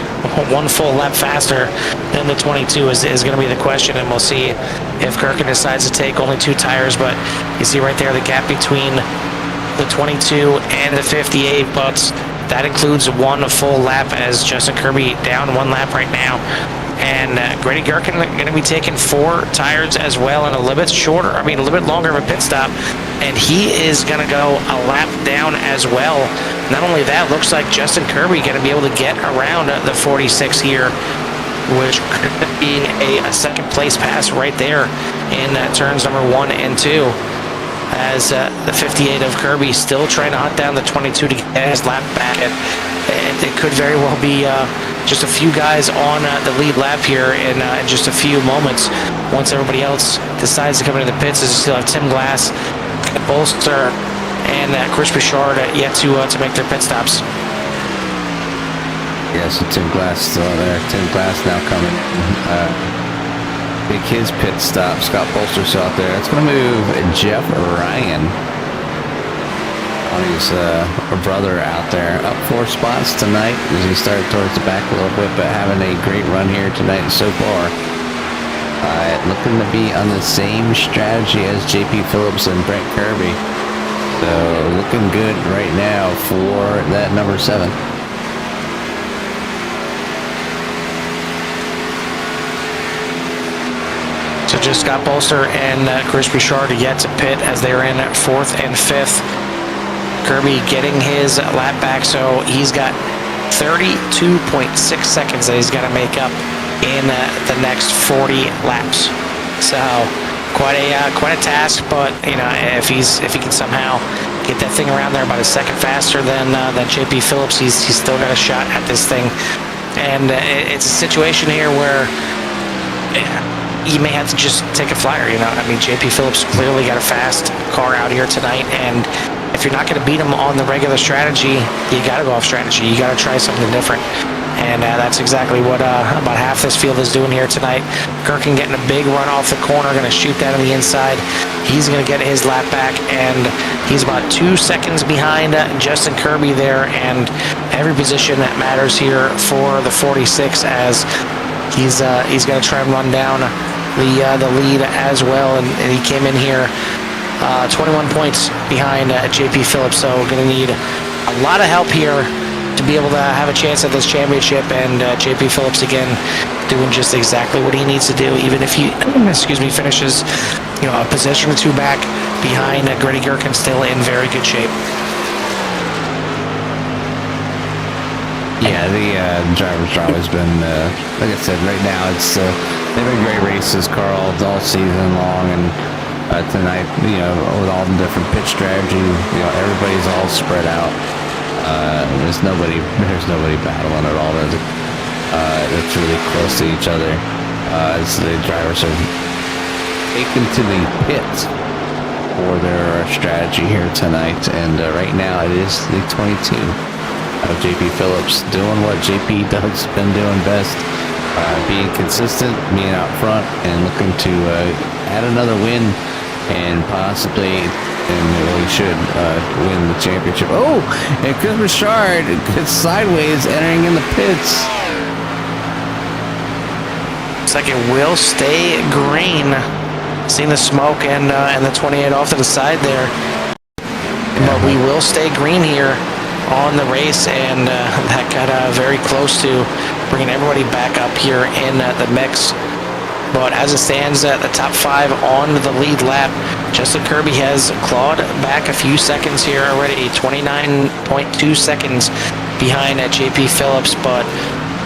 B: 1 full lap faster than the 22 is going to be the question. And we'll see if Gherkin decides to take only 2 tires. But you see right there the gap between the 22 and the 58, but that includes 1 full lap as Justin Kirby down 1 lap right now. And Grady Gherkin going to be taking 4 tires as well, and a little bit longer of a pit stop. And he is going to go a lap down as well. Not only that, looks like Justin Kirby going to be able to get around the 46 here, which could be a 2nd place pass right there in turns number 1 and 2. As the 58 of Kirby still trying to hunt down the 22 to get his lap back. And it could very well be just a few guys on the lead lap here in just a few moments. Once everybody else decides to come into the pits, as you still have Tim Glass, Bolster, and Chris Bouchard yet to make their pit stops.
A: Yeah, so Tim Glass still there. Tim Glass now coming. Make his pit stop. Scott Bolster's out there. It's going to move Jeff Ryan on his brother out there. Up 4 spots tonight as he started towards the back a little bit, but having a great run here tonight so far. Looking to be on the same strategy as JP Phillips and Brent Kirby. So looking good right now for that number 7.
B: So just Scott Bolster and Chris Bouchard yet to pit as they're in 4th and 5th. Kirby getting his lap back, so he's got 32.6 seconds that he's got to make up in the next 40 laps. So quite a task, but you know, if he can somehow get that thing around there about a second faster than JP Phillips, he's still got a shot at this thing. And it's a situation here where you may have to just take a flyer. You know, I mean, JP Phillips clearly got a fast car out here tonight, and if you're not going to beat him on the regular strategy, you got to go off strategy. You got to try something different. And that's exactly what about half this field is doing here tonight. Gherkin getting a big run off the corner, going to shoot that on the inside. He's going to get his lap back, and he's about 2 seconds behind Justin Kirby there. And every position that matters here for the 46, as he's going to try and run down the lead as well. And he came in here 21 points behind JP Phillips, so going to need a lot of help here to be able to have a chance at this championship. And JP Phillips again doing just exactly what he needs to do, even if he finishes, you know, a position or 2 back behind Grady Gherkin, still in very good shape.
A: Yeah, the drivers have always been, like I said, right now it's they've been great races, Carl, all season long, and tonight, you know, with all the different pitch strategy, you know, everybody's all spread out. There's nobody battling at all. It's really close to each other as the drivers are taken to the pits for their strategy here tonight. And right now it is the 22 of JP Phillips doing what JP does been doing best, being consistent, being out front, and looking to add another win and possibly, and he should win the championship. Oh, and Chris Bouchard gets sideways entering in the pits.
B: Looks like it will stay green. Seeing the smoke and the 28 off to the side there. Yeah. But we will stay green here on the race, and that got very close to bringing everybody back up here in the mix. But as it stands, at the top 5 on the lead lap, Justin Kirby has clawed back a few seconds here already, 29.2 seconds behind JP Phillips. But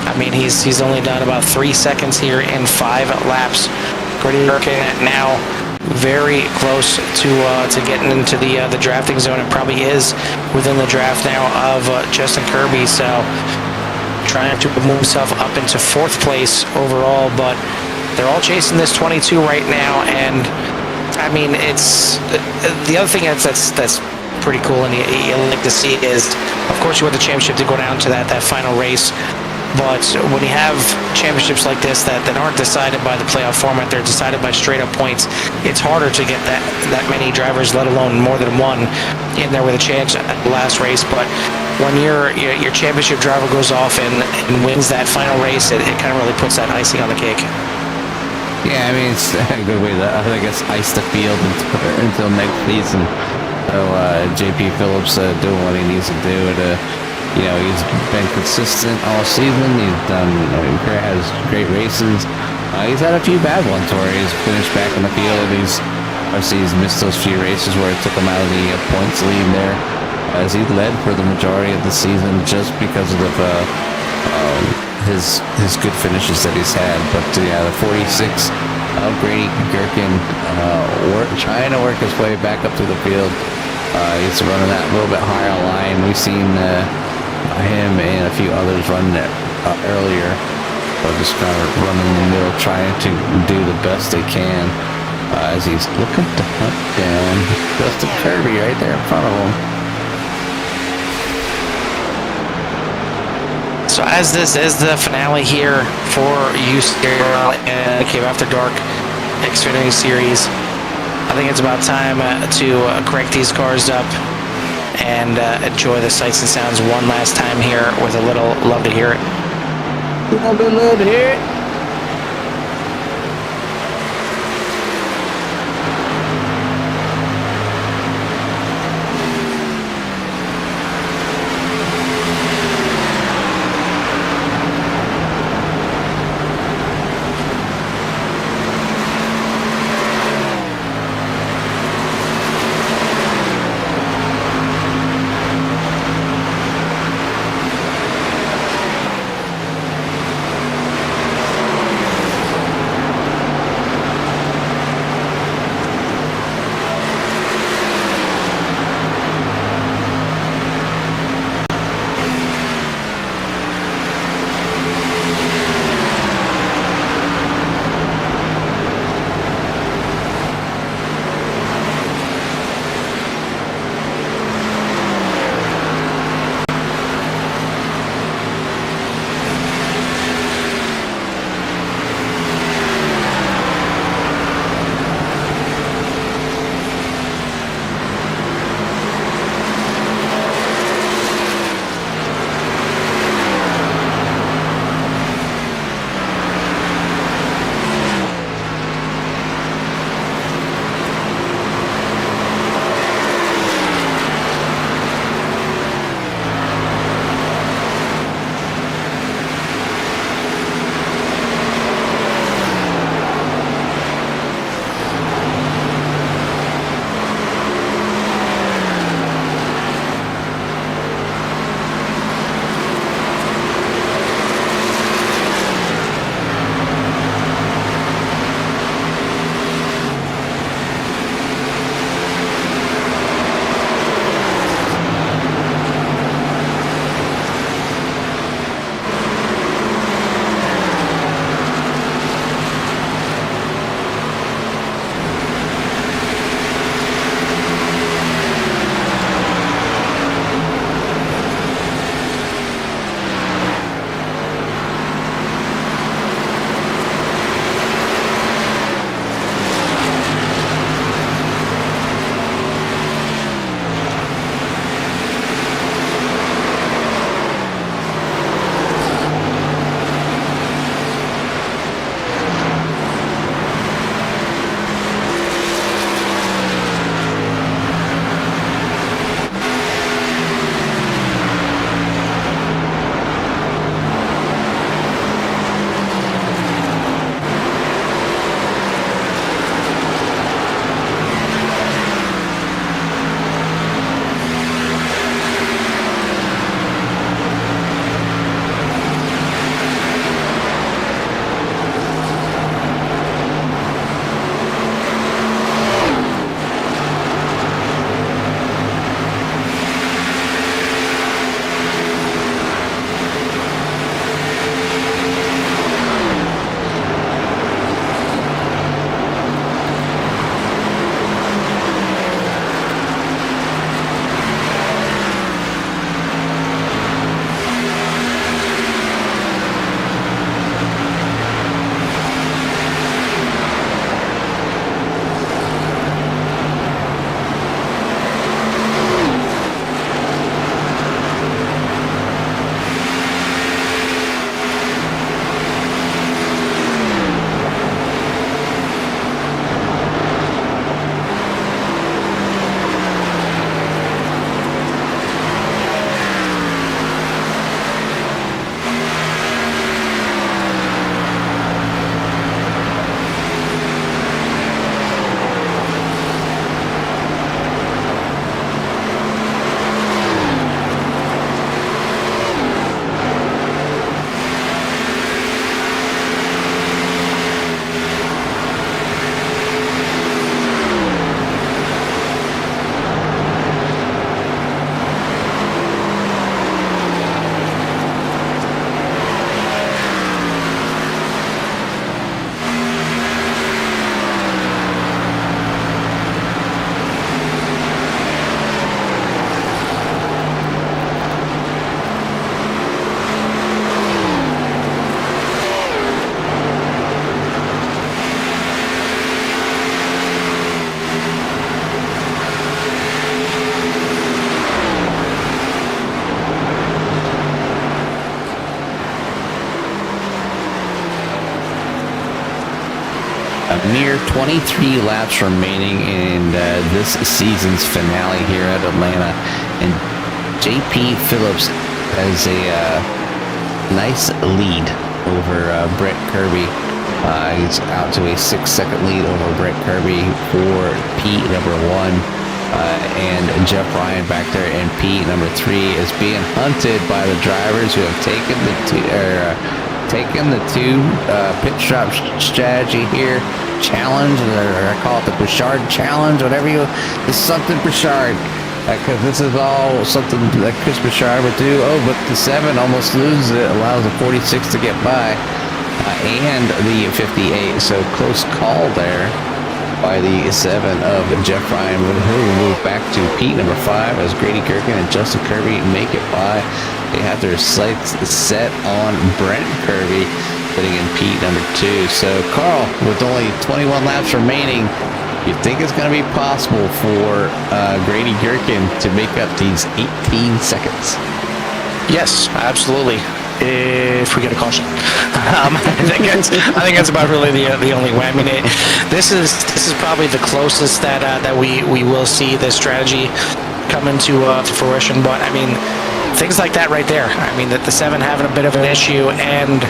B: I mean, he's only done about 3 seconds here in 5 laps. Grady Gherkin now very close to getting into the drafting zone. It probably is within the draft now of Justin Kirby. So trying to move himself up into 4th place overall, but they're all chasing this 22 right now. And I mean, it's the other thing that's pretty cool, and you like to see is, of course, you want the championship to go down to that final race. But when you have championships like this that aren't decided by the playoff format, they're decided by straight up points, it's harder to get that many drivers, let alone more than one, in there with a chance at the last race. But when your championship driver goes off and wins that final race, it kind of really puts that icing on the cake.
A: Yeah, I mean, it's a good way to, I guess, ice the field until next season. So JP Phillips doing what he needs to do to, you know, he's been consistent all season. He's done, has great races. He's had a few bad ones where he's finished back in the field. He's missed those few races where it took him out of the points lead there, as he led for the majority of the season just because of his good finishes that he's had. But yeah, the 46 of Grady Gherkin trying to work his way back up to the field. He's running that a little bit higher line. We've seen him and a few others running it earlier, but just kind of running in the middle, trying to do the best they can as he's looking to hunt down Justin Kirby right there in front of him.
B: So as this is the finale here for Ucrl and the Cave After Dark Xfinity Series, I think it's about time to crank these cars up and enjoy the sights and sounds one last time here with a little Love to Hear It.
A: Love to hear it. mere 23 laps remaining in this season's finale here at Atlanta, and JP Phillips has a nice lead over Brett Kirby. He's out to a 6-second lead over Brett Kirby for P number 1. And Jeff Ryan back there in P number 3 is being hunted by the drivers who have taken the two pit stop strategy here challenge, or I call it the Bouchard challenge, whatever you. It's something Bouchard, because this is all something that Chris Bouchard would do. Oh, but the 7 almost loses it, allows the 46 to get by, and the 58. So close call there by the 7 of Jeff Ryan, who will move back to Pete number 5 as Grady Gherkin and Justin Kirby make it by. They have their sights set on Brent Kirby sitting in Pete number 2. So Carl, with only 21 laps remaining, you think it's going to be possible for Grady Gherkin to make up these 18 seconds?
B: Yes, absolutely. If we get a caution, I think that's about really the only way. I mean, this is probably the closest that we will see this strategy come into to fruition. But I mean, things like that right there. I mean, that the 7 having a bit of an issue, and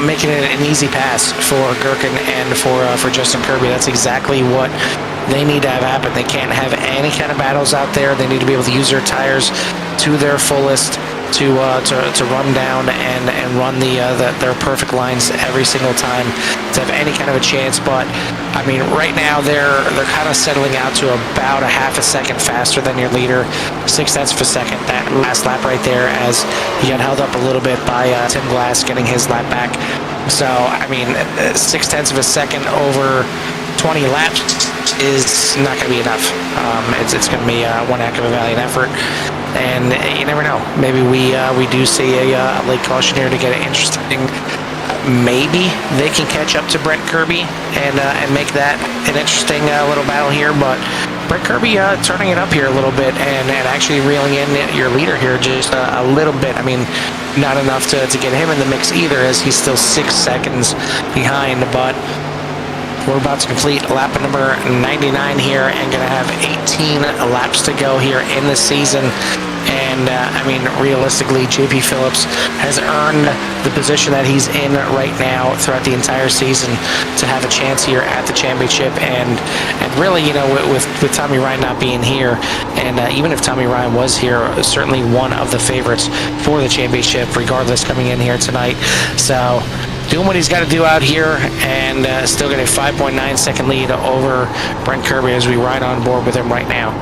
B: making it an easy pass for Gherkin and for Justin Kirby. That's exactly what they need to have happen. They can't have any kind of battles out there. They need to be able to use their tires to their fullest to run down and run their perfect lines every single time to have any kind of a chance. But I mean, right now they're kind of settling out to about a half a second faster than your leader, 0.6 of a second. That last lap right there, as he got held up a little bit by Tim Glass getting his lap back. So I mean, 0.6 of a second over 20 laps is not going to be enough. It's going to be one heck of a valiant effort, and you never know. Maybe we do see a late caution here to get it interesting. Maybe they can catch up to Brent Kirby and make that an interesting little battle here. But Brent Kirby turning it up here a little bit and actually reeling in your leader here just a little bit. I mean, not enough to get him in the mix either, as he's still 6 seconds behind. But we're about to complete lap number 99 here and going to have 18 laps to go here in the season. And I mean, realistically, JP Phillips has earned the position that he's in right now throughout the entire season to have a chance here at the championship. And really, with Tommy Ryan not being here, and even if Tommy Ryan was here, certainly one of the favorites for the championship, regardless, coming in here tonight. So doing what he's got to do out here, and still get a 5.9 second lead over Brent Kirby as we ride on board with him right now.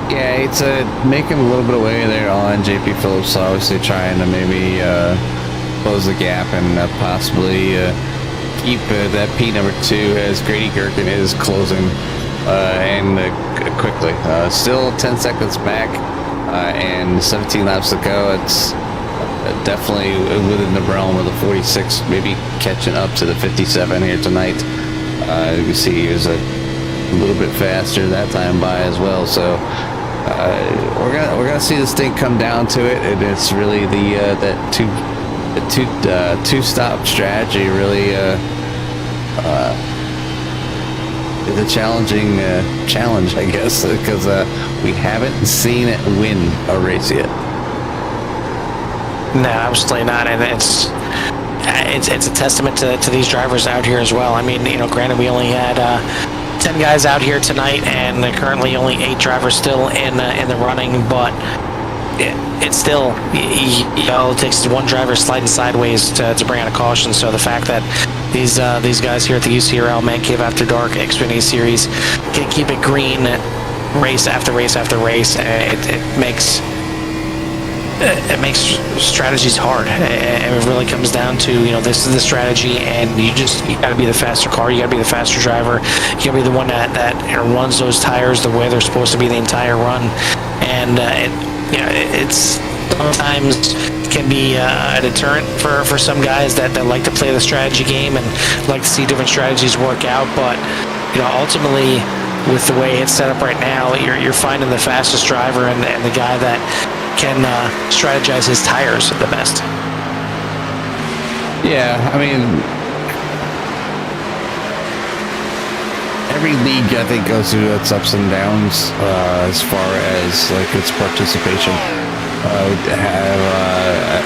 A: Yeah, it's make him a little bit away there on JP Phillips, obviously trying to maybe close the gap and possibly keep that P number 2 as Grady Gherkin is closing and quickly. Still 10 seconds back and 17 laps to go. It's definitely within the realm of the 46, maybe catching up to the 57 here tonight. You can see he was a little bit faster that time by as well. So we're gonna see this thing come down to it, and it's really that two stop strategy really is a challenging challenge, I guess, because we haven't seen it win a race yet.
B: No, absolutely not, and it's a testament to these drivers out here as well. I mean, granted, we only had 10 guys out here tonight, and currently only 8 drivers still in the running, but it's still, it takes one driver sliding sideways to bring out a caution. So the fact that these guys here at the UCRL Man Cave After Dark Xfinity Series can keep it green race after race after race, it makes strategies hard, and it really comes down to, this is the strategy, and you got to be the faster car, you got to be the faster driver, you got to be the one that runs those tires the way they're supposed to be the entire run. And it's sometimes can be a deterrent for some guys that like to play the strategy game and like to see different strategies work out. But ultimately, with the way it's set up right now, you're finding the fastest driver and the guy that can strategize his tires the best.
A: Yeah, I mean, every league I think goes through its ups and downs as far as like its participation. Have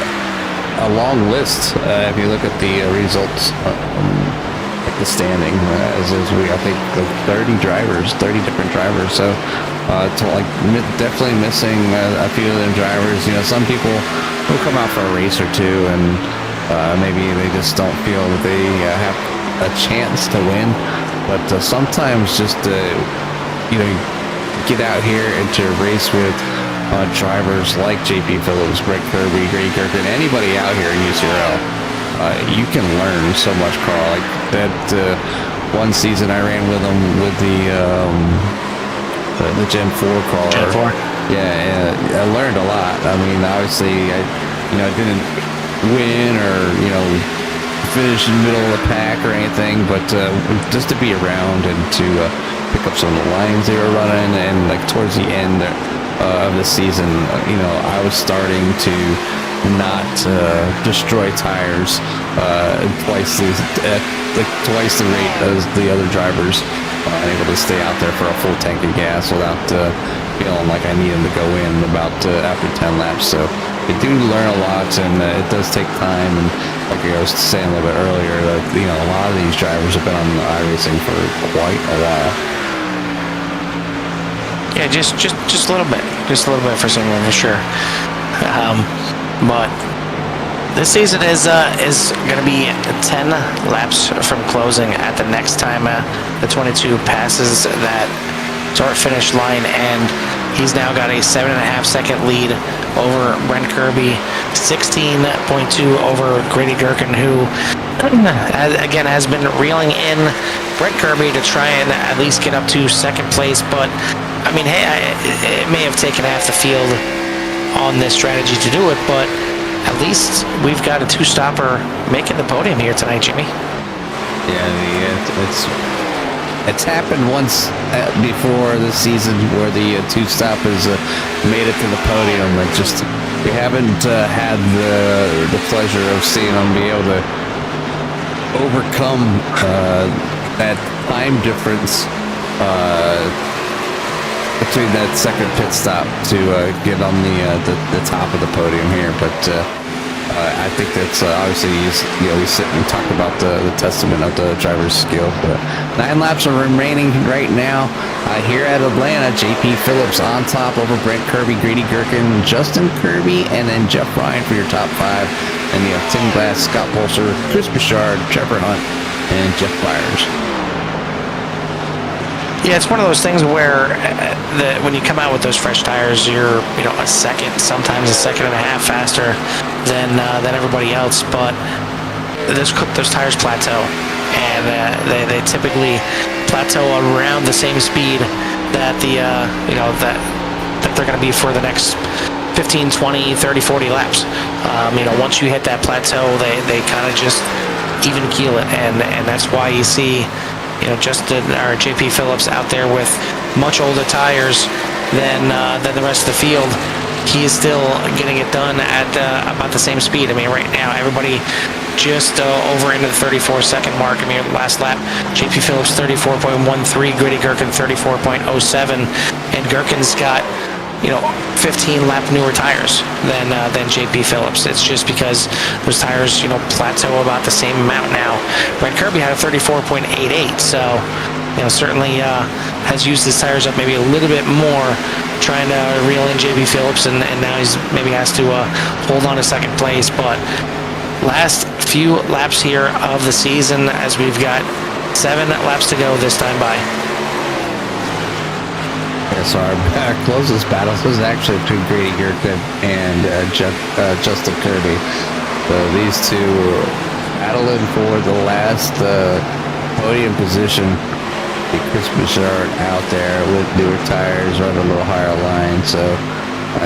A: a long list if you look at the results, like the standing. As we, I think, like 30 drivers, 30 different drivers. So it's like definitely missing a few of them drivers. You know, some people will come out for a race or two, and maybe they just don't feel that they have a chance to win. But sometimes just you know, get out here and to race with drivers like JP Phillips, Brett Kirby, Grady Kirkland, anybody out here in UCRL, you can learn so much, Carl. Like that one season I ran with them with the Gen 4 car.
B: Gen 4.
A: Yeah, I learned a lot. I mean, obviously, I didn't win or finish in the middle of the pack or anything, but just to be around and to pick up some of the lines they were running, and like towards the end of the season, I was starting to not destroy tires twice the rate as the other drivers, able to stay out there for a full tank of gas without feeling like I needed to go in about after 10 laps. So you do learn a lot, and it does take time. And like I was saying a little bit earlier, that a lot of these drivers have been on iRacing for quite a while.
B: Yeah, just a little bit, for some of them, for sure. But this season is going to be 10 laps from closing at the next time the 22 passes that start-finish line, and he's now got a 7.5 second lead over Brent Kirby, 16.2 over Grady Gherkin, who again has been reeling in Brent Kirby to try and at least get up to second place. But I mean, hey, it may have taken half the field on this strategy to do it, but at least we've got a two-stopper making the podium here tonight, Jimmy.
A: Yeah, it's happened once before this season where the two-stop has made it to the podium. We haven't had the pleasure of seeing them be able to overcome that time difference between that second pit stop to get on the top of the podium here. But I think that's obviously we sit and talk about the testament of the driver's skill. But 9 laps are remaining right now here at Atlanta. JP Phillips on top over Brent Kirby, Grady Gherkin, Justin Kirby, and then Jeff Ryan for your top 5. And you have Tim Glass, Scott Pulser, Chris Bouchard, Trevor Hunt, and Jeff Byers.
B: Yeah, it's one of those things where when you come out with those fresh tires, you're a second, sometimes a second and a half faster than everybody else. But those tires plateau, and they typically plateau around the same speed that that they're going to be for the next 15, 20, 30, 40 laps. Once you hit that plateau, they kind of just even keel it, and that's why you see Justin or JP Phillips out there with much older tires than the rest of the field. He is still getting it done at about the same speed. I mean, right now everybody just over into the 34-second mark. I mean, last lap, JP Phillips 34.13, Grady Gherkin 34.07, and Gherkin's got 15 lap newer tires than JP Phillips. It's just because those tires plateau about the same amount now. Brent Kirby had a 34.88, so certainly has used his tires up maybe a little bit more, trying to reel in JP Phillips, and now he's maybe has to hold on to second place. But last few laps here of the season, as we've got 7 laps to go this time by.
A: Yeah, so our closest battle was actually between Grady Gherkin and Justin Kirby. So these two battling for the last podium position. Chris Bouchard out there with newer tires, running a little higher line, so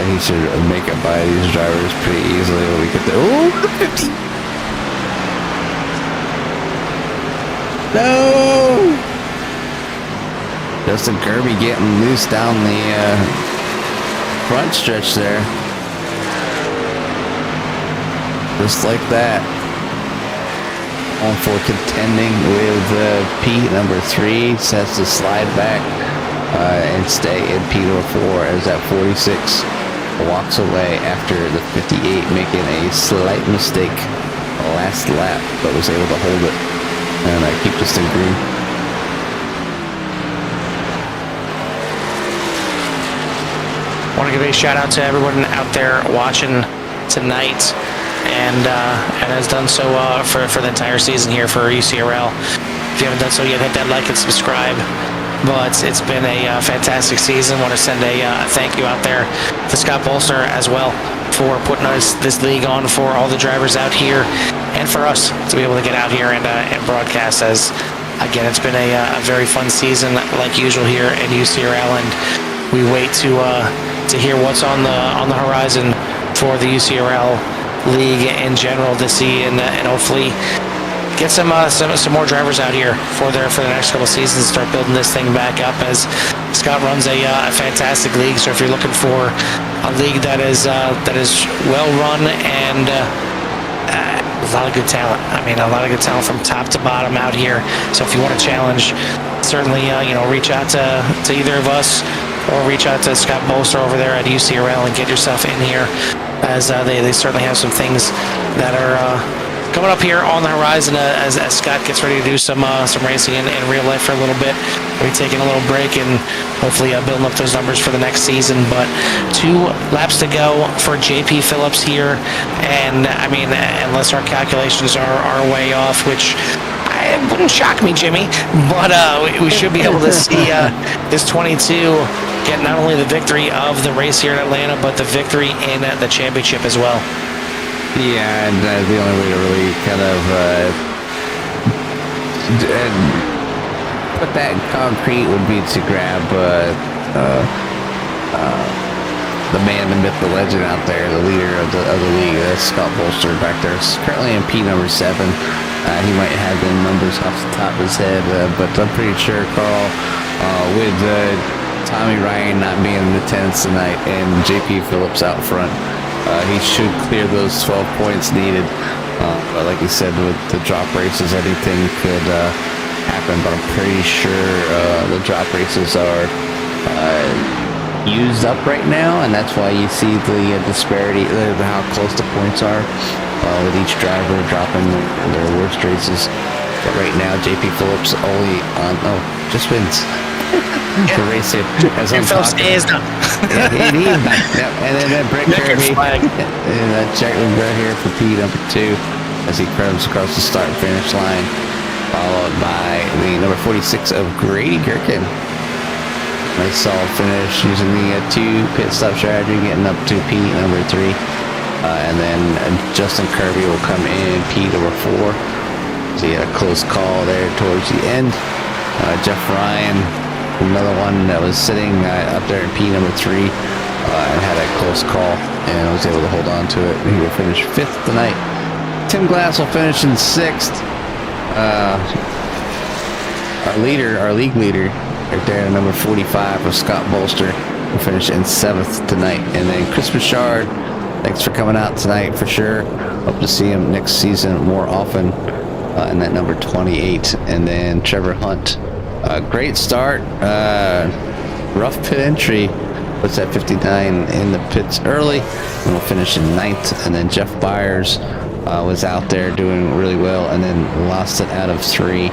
A: he should make it by these drivers pretty easily when we get there. Oh, 50! No! Justin Kirby getting loose down the front stretch there. Just like that. going for contending with P number 3. Sets to slide back and stay in P number 4 as that 46 walks away after the 58, making a slight mistake last lap, but was able to hold it and keep this thing green.
B: I want to give a shout out to everyone out there watching tonight and has done so for the entire season here for UCRL. If you haven't done so yet, hit that like and subscribe. But it's been a fantastic season. Want to send a thank you out there to Scott Bolster as well for putting this league on for all the drivers out here and for us to be able to get out here and broadcast. As again, it's been a very fun season like usual here at UCRL, and we wait to hear what's on the horizon for the UCRL league in general to see and hopefully get some more drivers out here for the next couple seasons, start building this thing back up, as Scott runs a fantastic league. So if you're looking for a league that is well run and a lot of good talent, I mean a lot of good talent from top to bottom out here. So if you want to challenge, certainly reach out to either of us or reach out to Scott Bolster over there at UCRL and get yourself in here, as they certainly have some things that are coming up here on the horizon as Scott gets ready to do some racing in real life for a little bit. We'll be taking a little break and hopefully building up those numbers for the next season. But 2 laps to go for JP Phillips here, and I mean, unless our calculations are way off, which it wouldn't shock me, Jimmy, but we should be able to see this 22 get not only the victory of the race here in Atlanta, but the victory in the championship as well.
A: Yeah, and the only way to really kind of put that in concrete would be to grab the man, the myth, the legend out there, the leader of the league, Scott Bolster back there. It's currently in P number 7. He might have the numbers off the top of his head, but I'm pretty sure, Carl, with Tommy Ryan not being in attendance tonight and JP Phillips out front, he should clear those 12 points needed. But like you said, with the drop races, anything could happen. But I'm pretty sure the drop races are used up right now, and that's why you see the disparity, how close the points are with each driver dropping their worst races. But right now, JP Phillips only just wins. The race here, as I'm talking.
B: Is done.
A: He is done. Yep. And then Brett Kirby and Jacqueline Brett here for P number 2 as he comes across the start and finish line, followed by the number 46 of Grady Gherkin. Nice solid finish using the 2 pit stop strategy, getting up to P number 3. And then Justin Kirby will come in P number 4. So he had a close call there towards the end. Jeff Ryan, another one that was sitting up there in P number 3 and had a close call and was able to hold on to it. He will finish 5th tonight. Tim Glass will finish in 6th. Our league leader right there, number 45 of Scott Bolster, will finish in 7th tonight. And then Chris Bouchard, thanks for coming out tonight for sure. Hope to see him next season more often in that number 28. And then Trevor Hunt, great start, rough pit entry, puts that 59 in the pits early and will finish in 9th. And then Jeff Byers was out there doing really well and then lost it out of 3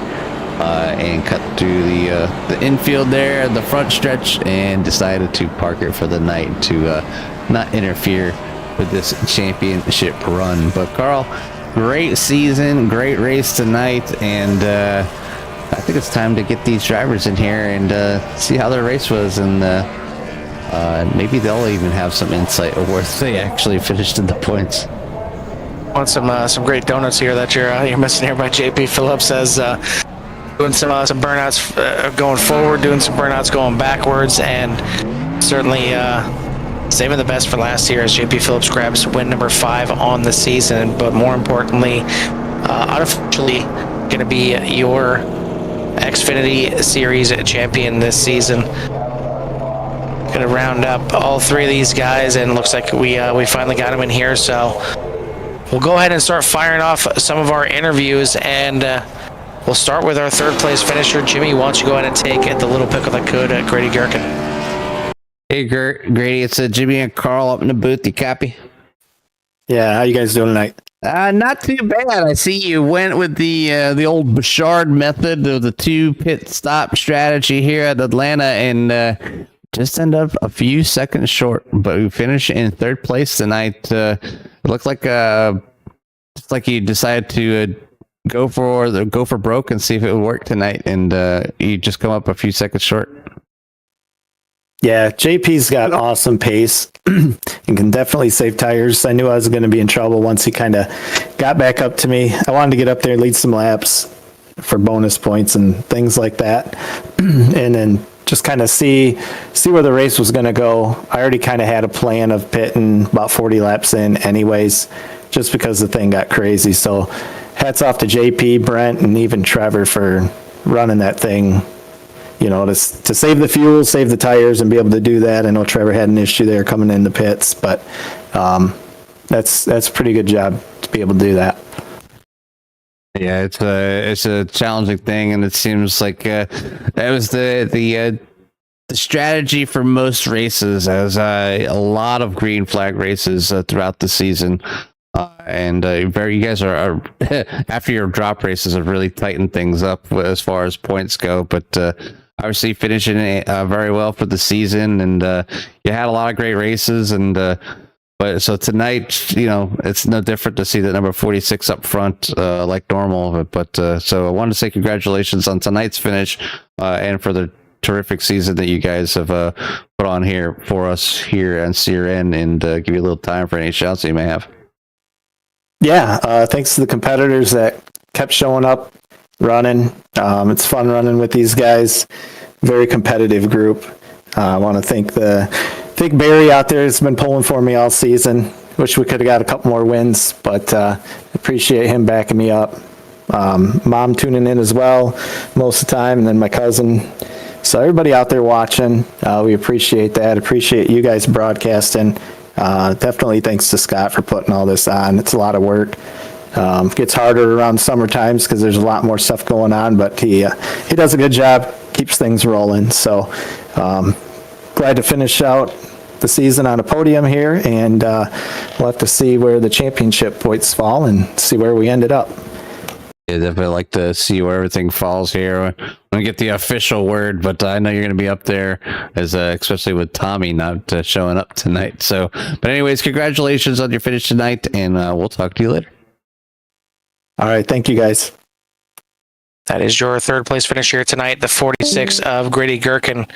A: and cut through the infield there, the front stretch, and decided to park it for the night to not interfere with this championship run. But Carl, great season, great race tonight, and I think it's time to get these drivers in here and see how their race was, and maybe they'll even have some insight of where they actually finished in the points.
B: Want some great donuts here that you're missing here by JP Phillips, as doing some burnouts going forward, doing some burnouts going backwards, and certainly saving the best for last year as JP Phillips grabs win number 5 on the season. But more importantly, unofficially going to be your Xfinity Series champion this season. Going to round up all 3 of these guys, and it looks like we finally got them in here. So we'll go ahead and start firing off some of our interviews, and we'll start with our third place finisher. Jimmy, why don't you go ahead and take the little pickle that could, Grady Gherkin.
A: Hey, Grady, it's Jimmy and Carl up in the booth. You copy?
C: Yeah, how you guys doing tonight?
A: Not too bad. I see you went with the old Bouchard method of the 2 pit stop strategy here at Atlanta, and just end up a few seconds short. But we finished in third place tonight. It looked like just like you decided to go for broke and see if it would work tonight, and you just come up a few seconds short.
C: Yeah, JP's got awesome pace and can definitely save tires. I knew I was going to be in trouble once he kind of got back up to me. I wanted to get up there and lead some laps for bonus points and things like that. And then just kind of see where the race was going to go. I already kind of had a plan of pitting about 40 laps in anyways, just because the thing got crazy. So hats off to JP, Brent, and even Trevor for running that thing, you know, to save the fuel, save the tires, and be able to do that. I know Trevor had an issue there coming in the pits, but that's a pretty good job to be able to do that.
A: Yeah, it's a challenging thing, and it seems like that was the strategy for most races, as a lot of green flag races throughout the season. And you guys are after your drop races have really tightened things up as far as points go, but obviously finishing very well for the season, and you had a lot of great races, and but so tonight, you know, it's no different to see the number 46 up front like normal, but so I wanted to say congratulations on tonight's finish and for the terrific season that you guys have put on here for us here on CRN, and give you a little time for any shouts that you may have.
C: Yeah, thanks to the competitors that kept showing up, running. It's fun running with these guys. Very competitive group. I want to thank Barry out there. Has been pulling for me all season. Wish we could have got a couple more wins, but appreciate him backing me up. Mom tuning in as well most of the time, and then my cousin. So everybody out there watching, we appreciate that. Appreciate you guys broadcasting. Definitely thanks to Scott for putting all this on. It's a lot of work. Gets harder around summer times because there's a lot more stuff going on, but he does a good job, keeps things rolling. So glad to finish out the season on a podium here, and we'll have to see where the championship points fall and see where we ended up.
A: Yeah, definitely like to see where everything falls here. I'm gonna get the official word, but I know you're gonna be up there, as especially with Tommy not showing up tonight. So, but anyways, congratulations on your finish tonight, and we'll talk to you later.
C: All right, thank you guys.
B: That is your third place finish here tonight, the 46 of Grady Gherkin.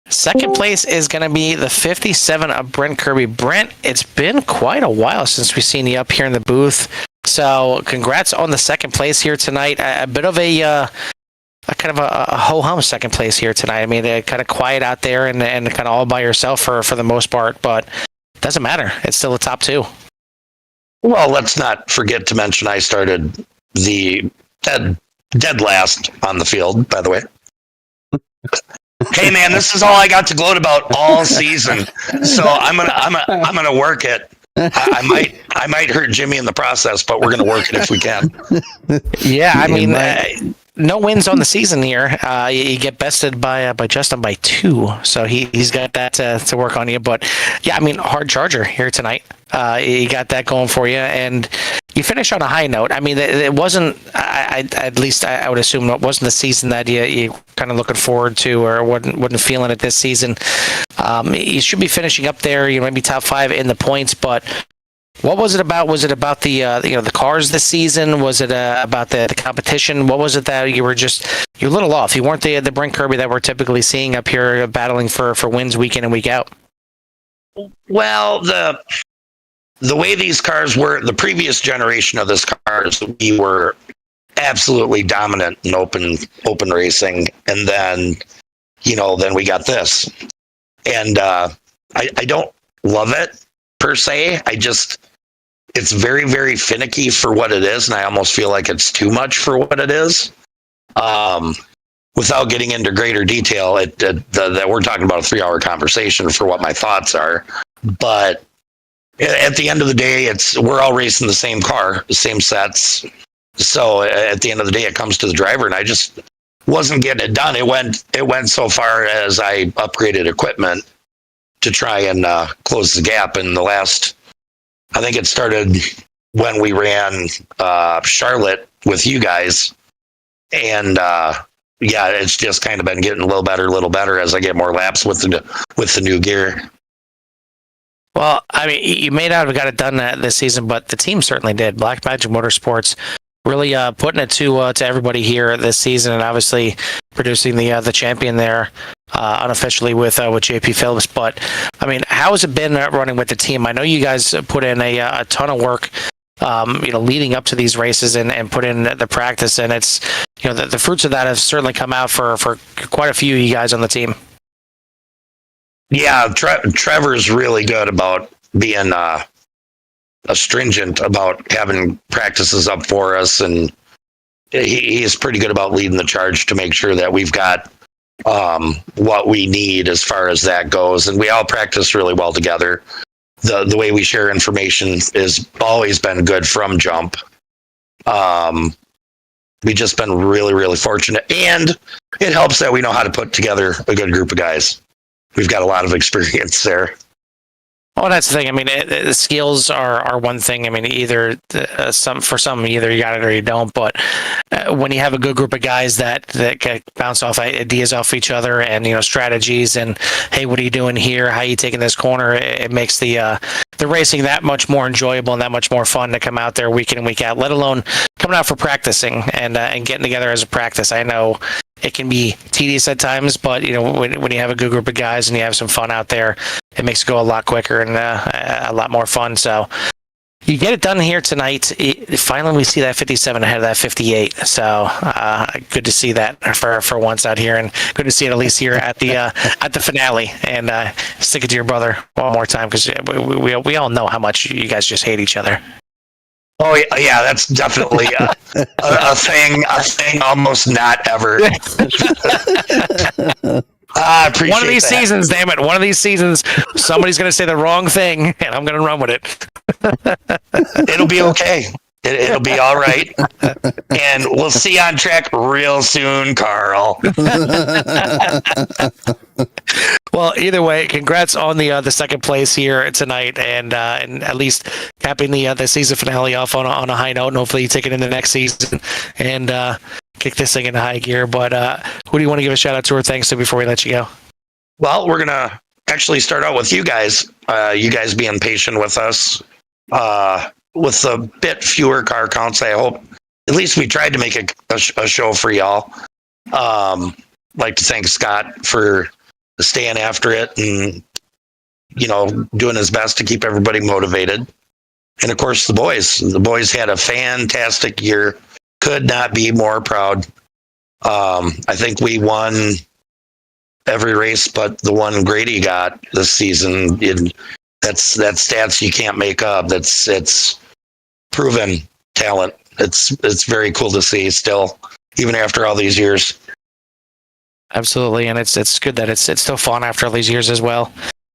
B: Second place is going to be the 57 of Brent Kirby. Brent, it's been quite a while since we've seen you up here in the booth. So congrats on the second place here tonight. A bit of a kind of a ho-hum second place here tonight. I mean, they're kind of quiet out there and kind of all by yourself for the most part, but it doesn't matter. It's still a top 2.
D: Well, let's not forget to mention I started the dead last on the field, by the way. Hey man, this is all I got to gloat about all season. So I'm gonna work it. I might hurt Jimmy in the process, but we're gonna work it if we can.
B: Yeah, I mean, no wins on the season here. You get bested by Justin by 2, so he's got that to work on you. But yeah, I mean, hard charger here tonight. You got that going for you, and you finish on a high note. I mean, it wasn't. At least I would assume it wasn't the season that you kind of looking forward to, or wasn't feeling it this season. You should be finishing up there. You might be top 5 in the points, but what was it about? Was it about the the cars this season? Was it about the competition? What was it that you're a little off? You weren't the Brent Kirby that we're typically seeing up here battling for wins week in and week out.
D: Well, the way these cars were, the previous generation of this cars, we were absolutely dominant in open racing, and then then we got this, and I don't love it per se. It's very, very finicky for what it is, and I almost feel like it's too much for what it is. Without getting into greater detail, that we're talking about a 3-hour conversation for what my thoughts are, but at the end of the day, we're all racing the same car, the same sets. So at the end of the day, it comes to the driver, and I just wasn't getting it done. It went so far as I upgraded equipment to try and close the gap. In the last, I think it started when we ran Charlotte with you guys, and yeah, it's just kind of been getting a little better as I get more laps with the new gear.
B: Well, I mean, you may not have got it done this season, but the team certainly did. Black Magic Motorsports really putting it to everybody here this season, and obviously producing the champion there unofficially with JP Phillips. But I mean, how has it been running with the team? I know you guys put in a ton of work, leading up to these races and put in the practice, and it's the fruits of that have certainly come out for quite a few of you guys on the team.
D: Yeah, Trevor's really good about being stringent about having practices up for us, and he's pretty good about leading the charge to make sure that we've got what we need as far as that goes. And we all practice really well together. The way we share information has always been good from jump. We've just been really, really fortunate, and it helps that we know how to put together a good group of guys. We've got a lot of experience there.
B: Well, that's the thing. I mean, the skills are one thing. I mean, either either you got it or you don't. But when you have a good group of guys that can bounce off ideas off each other and strategies and, hey, what are you doing here? How are you taking this corner? It makes the racing that much more enjoyable and that much more fun to come out there week in and week out. Let alone coming out for practicing and getting together as a practice. I know it can be tedious at times, but when you have a good group of guys and you have some fun out there, it makes it go a lot quicker and a lot more fun. So you get it done here tonight. Finally, we see that 57 ahead of that 58. So good to see that for once out here, and good to see it at least here at the finale. And stick it to your brother one more time, because we all know how much you guys just hate each other.
D: Oh yeah, that's definitely a thing almost not ever. I appreciate
B: one of these
D: that.
B: seasons, damn it! One of these seasons, somebody's going to say the wrong thing, and I'm going to run with it.
D: It'll be okay. It'll be all right. And we'll see you on track real soon, Carl.
B: Well, either way, congrats on the second place here tonight, and at least capping the season finale off on a high note. And hopefully, you take it into next season and kick this thing into high gear. But who do you want to give a shout out to or thanks to before we let you go?
D: Well, we're gonna actually start out with you guys. You guys being patient with us. With a bit fewer car counts, I hope at least we tried to make a show for y'all. Like to thank Scott for staying after it and doing his best to keep everybody motivated. And of course, the boys had a fantastic year. Could not be more proud. I think we won every race but the one Grady got this season. That's stats you can't make up. It's proven talent. It's very cool to see still, even after all these years.
B: Absolutely, and it's good that it's still fun after all these years as well.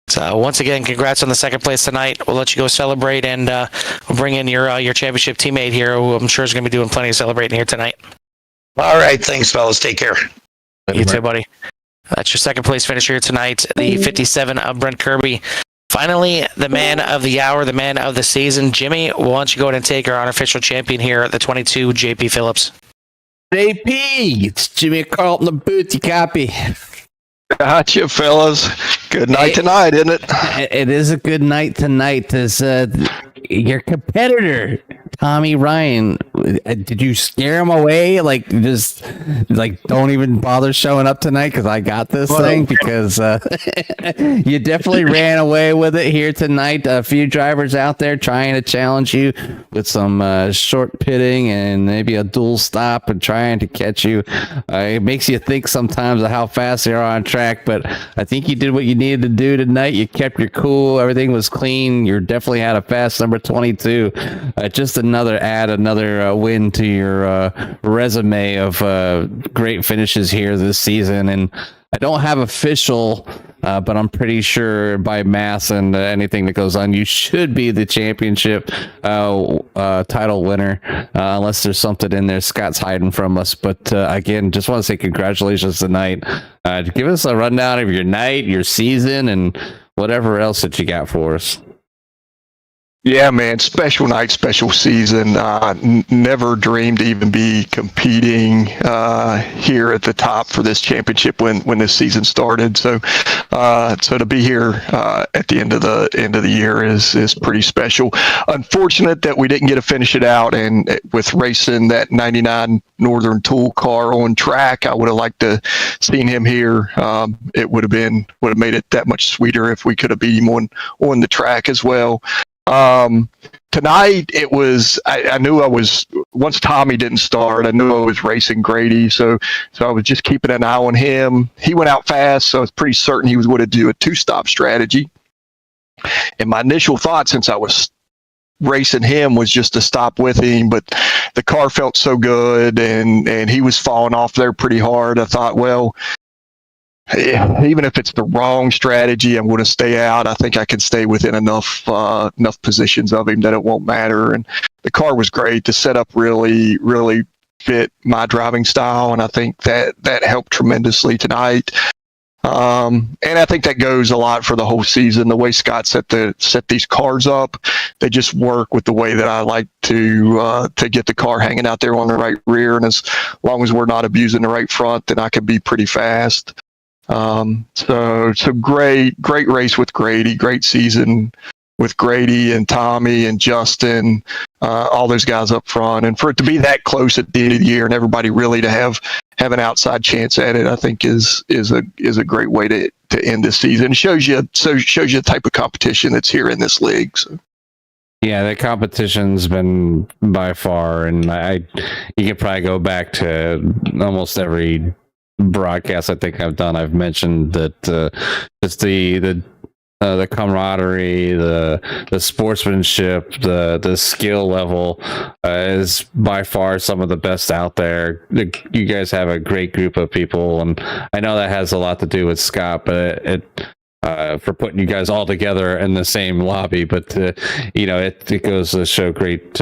B: So once again, congrats on the second place tonight. We'll let you go celebrate, and we'll bring in your championship teammate here, who I'm sure is going to be doing plenty of celebrating here tonight.
D: All right, thanks, fellas. Take care.
B: You too, buddy. That's your second place finisher here tonight, the 57 of Brent Kirby. Finally, the man of the hour, the man of the season. Jimmy, why don't you go ahead and take our unofficial champion here at the 22, JP Phillips.
A: JP, it's Jimmy Carlton, the boot. You copy?
E: Gotcha, fellas. Good night tonight, isn't it?
A: It is a good night tonight. As your competitor, Tommy Ryan, did you scare him away? Don't even bother showing up tonight because I got this thing. Because you definitely ran away with it here tonight. A few drivers out there trying to challenge you with some short pitting and maybe a dual stop and trying to catch you. It makes you think sometimes of how fast they are on track. But I think you did what you needed to do tonight. You kept your cool. Everything was clean. You definitely had a fast number 22. Just another win to your resume of great finishes here this season. And I don't have official, but I'm pretty sure by math and anything that goes on, you should be the championship title winner, unless there's something in there Scott's hiding from us. But again, just want to say congratulations tonight. Give us a rundown of your night, your season, and whatever else that you got for us.
E: Yeah, man, special night, special season. Never dreamed to even be competing here at the top for this championship when this season started. So to be here at the end of the year is pretty special. Unfortunate that we didn't get to finish it out, and with racing that '99 Northern Tool car on track, I would have liked to seen him here. It would have made it that much sweeter if we could have beat him on the track as well. Tonight it was, I knew I was, once Tommy didn't start, I knew I was racing Grady. So I was just keeping an eye on him. He went out fast, so I was pretty certain he was going to do a 2-stop strategy. And my initial thought, since I was racing him, was just to stop with him, but the car felt so good and he was falling off there pretty hard. I thought, well, even if it's the wrong strategy, I'm going to stay out. I think I can stay within enough positions of him that it won't matter. And the car was great. The setup really, really fit my driving style, and I think that helped tremendously tonight. And I think that goes a lot for the whole season. The way Scott set these cars up, they just work with the way that I like to get the car hanging out there on the right rear. And as long as we're not abusing the right front, then I can be pretty fast. So great race with Grady, great season with Grady and Tommy and Justin, all those guys up front, and for it to be that close at the end of the year and everybody really to have an outside chance at it, I think is a great way to end this season. It shows you the type of competition that's here in this league. So.
A: Yeah, the competition's been by far, and you could probably go back to almost every broadcast I think I've done. I've mentioned that just the camaraderie, the sportsmanship, the skill level is by far some of the best out there. You guys have a great group of people, and I know that has a lot to do with Scott, but it for putting you guys all together in the same lobby. But it goes to show great.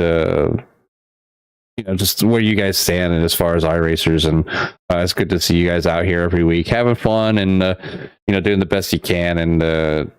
A: Just where you guys stand and as far as iRacers, and it's good to see you guys out here every week having fun and doing the best you can. And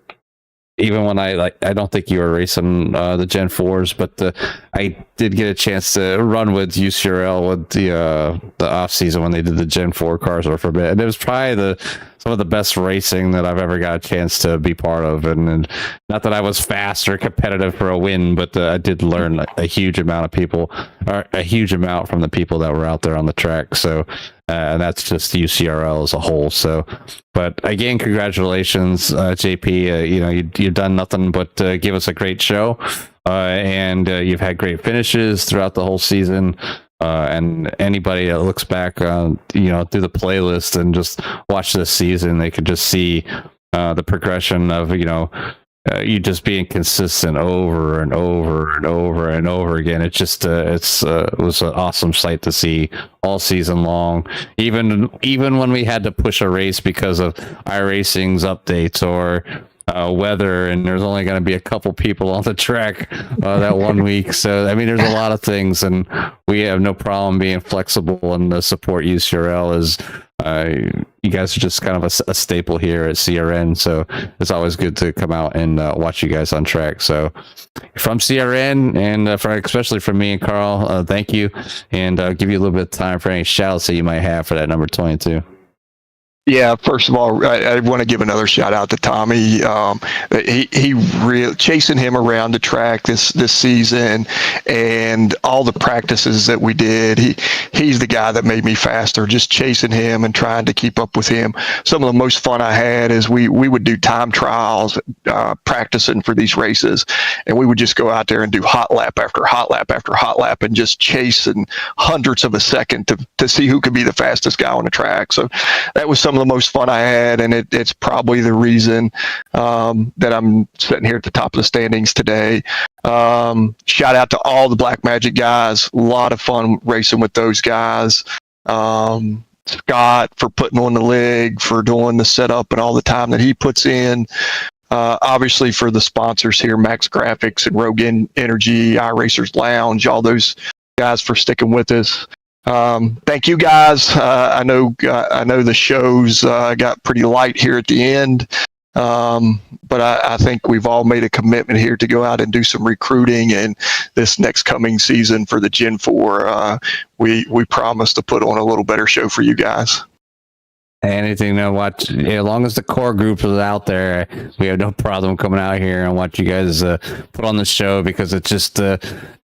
A: even when I don't think you were racing the Gen 4s, but I did get a chance to run with Ucrl with the off season when they did the Gen 4 cars for a bit, and it was probably some of the best racing that I've ever got a chance to be part of. And not that I was fast or competitive for a win, but I did learn a huge amount from the people that were out there on the track. So, and that's just UCRL as a whole. So, but again, congratulations, JP. You've done nothing but give us a great show, and you've had great finishes throughout the whole season. And anybody that looks back, through the playlist and just watch this season, they could just see the progression of you just being consistent over and over and over and over again. It just it was an awesome sight to see all season long. Even when we had to push a race because of iRacing's updates or weather, and there's only going to be a couple people on the track that 1 week. So, I mean, there's a lot of things, and we have no problem being flexible and support UCRL as you guys are just kind of a staple here at CRN. So it's always good to come out and watch you guys on track. So from CRN and especially from me and Carl, thank you. And I'll give you a little bit of time for any shouts that you might have for that number 22.
E: Yeah, first of all, I want to give another shout out to Tommy. He really chasing him around the track this season, and all the practices that we did. He's the guy that made me faster, just chasing him and trying to keep up with him. Some of the most fun I had is we would do time trials, practicing for these races, and we would just go out there and do hot lap after hot lap after hot lap, and just chasing hundreds of a second to see who could be the fastest guy on the track. So that was some of the most fun I had, and it's probably the reason that I'm sitting here at the top of the standings today. Shout out to all the Black Magic guys. A lot of fun racing with those guys. Scott for putting on the leg, for doing the setup and all the time that he puts in. Obviously for the sponsors here, Max Graphics and Rogue Energy, iRacers Lounge, all those guys for sticking with us. Thank you guys. I know the shows got pretty light here at the end. But I think we've all made a commitment here to go out and do some recruiting, and this next coming season for the Gen 4, we promise to put on a little better show for you guys.
A: Anything to watch, as long as the core group is out there, we have no problem coming out here and watch you guys put on the show, because it's just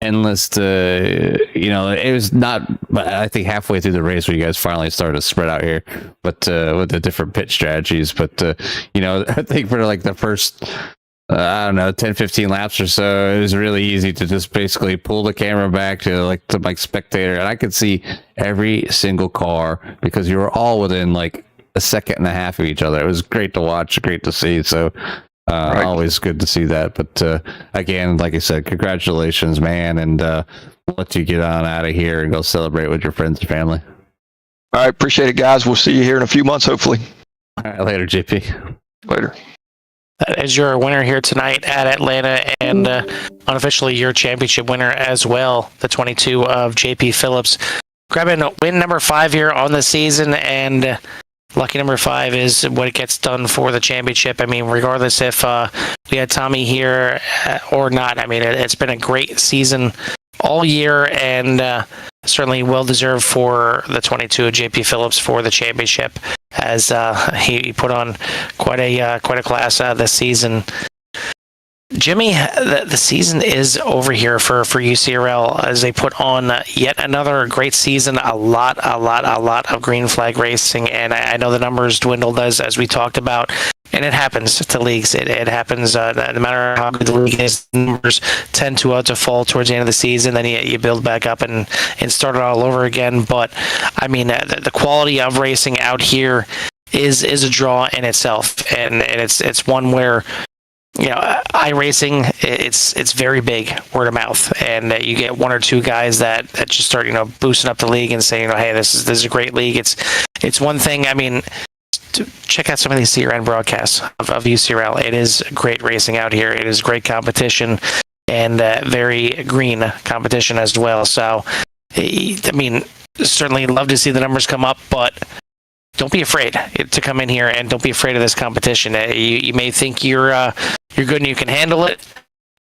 A: endless. It was not, I think halfway through the race where you guys finally started to spread out here, but with the different pit strategies. But I think for like the first 10, 15 laps or so, it was really easy to just basically pull the camera back to my spectator, and I could see every single car because you were all within like a second and a half of each other. It was great to watch, great to see. So
E: Right.
A: always good to see that. But again, like I said, congratulations, man, and we'll let you get on out of here and go celebrate with your friends and family.
E: All right, appreciate it, guys. We'll see you here in a few months, hopefully.
A: All right, later, JP.
E: Later.
B: That is your winner here tonight at Atlanta, and unofficially your championship winner as well, the 22 of JP Phillips. Grabbing win number 5 here on the season, and lucky number 5 is what gets done for the championship. I mean, regardless if we had Tommy here or not, I mean, it's been a great season all year, and certainly well deserved for the 22 of JP Phillips for the championship, as he put on quite a class this season. Jimmy, the season is over here for UCRL, as they put on yet another great season. A lot of green flag racing, and I know the numbers dwindled as we talked about, and it happens to leagues. It happens no matter how good the league is. The numbers tend to fall towards the end of the season. Then you build back up and start it all over again. But I mean, the quality of racing out here is a draw in itself, and it's one where, iRacing, it's very big word of mouth, and you get one or two guys that just start boosting up the league and saying, hey, this is a great league. It's one thing. I mean, check out some of these CRN broadcasts of UCRL. It is great racing out here. It is great competition, and very green competition as well. So, I mean, certainly love to see the numbers come up, but don't be afraid to come in here, and don't be afraid of this competition. You may think you're good and you can handle it.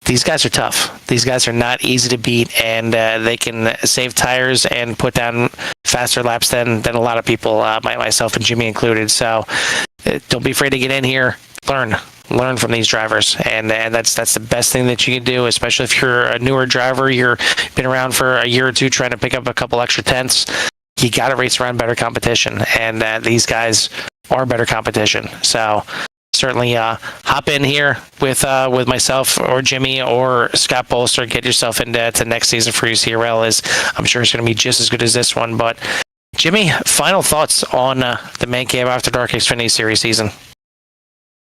B: These guys are tough. These guys are not easy to beat, and they can save tires and put down faster laps than a lot of people, myself and Jimmy included. So don't be afraid to get in here, learn from these drivers, and that's the best thing that you can do, especially if you're a newer driver. You've been around for a year or two trying to pick up a couple extra tenths. You got to race around better competition, and these guys are better competition. So certainly hop in here with myself or Jimmy or Scott Bolster. Get yourself into next season for UCRL. I'm sure it's going to be just as good as this one. But Jimmy, final thoughts on the Man Cave After Dark Xfinity Series season?